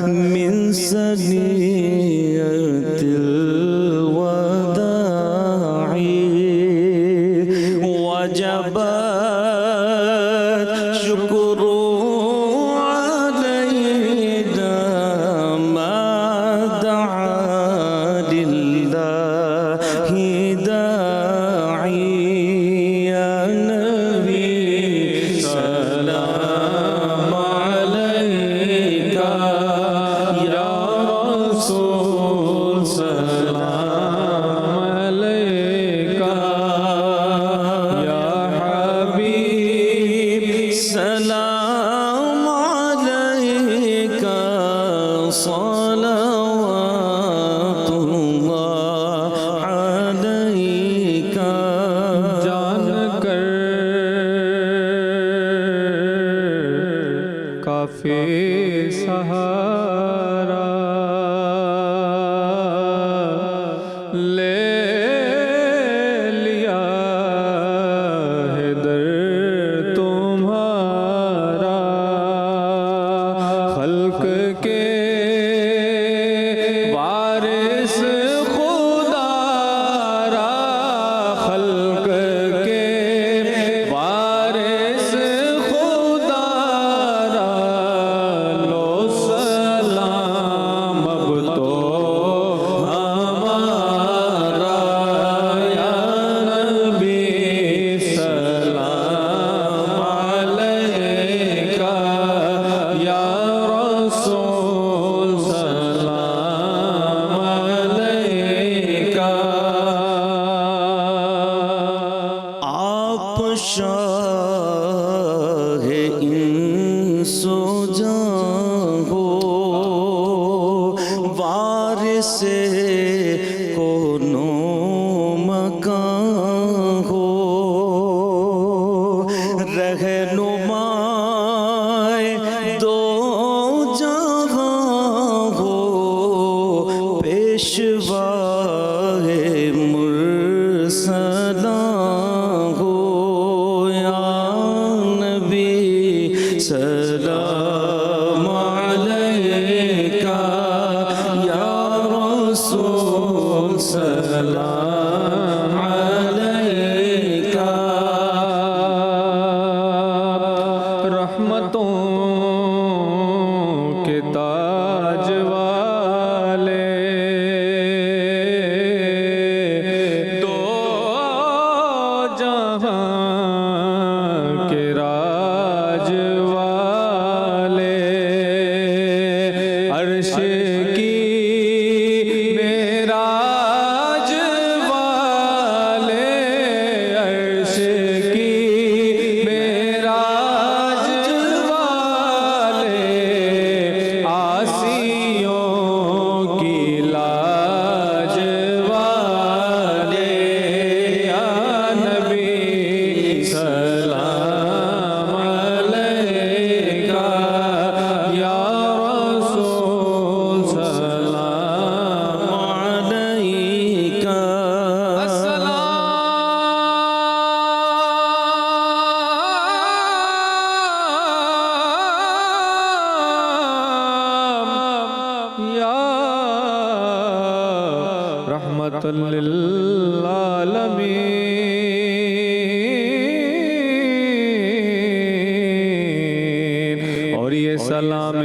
من ثنية الوداع وجب الشكر علينا ما دعا لله داعي. يا نبي سلام عليك، يا رسول سلام عليك، يا حبيب سلام عليك، صلوات الله عليك. جان کر کافی سہارا لے لیا ہے در تمہارا، خلق کے وارث خدا را، خلق کے وارث خدا را، لو سلام اب تو ہمارا. یا نبی سلام علیکہ، یا رسول سلام علیکہ. سے کونو مکان ہو رہنمائے دو جہاں ہو پیشوائے مرسلاں ہو یا نبی سلام علیکہ یا رسول سلام علیکہ رحمتوں کے تاج والے دو جہاں کے راج والے عرش کی معراج والے عرش کی معراج والے آسیوں کی لاج والے یا نبی سلام علیکہ یا رسول سلام علیکہ السلام یا رحمت للعالمین اور یہ سلام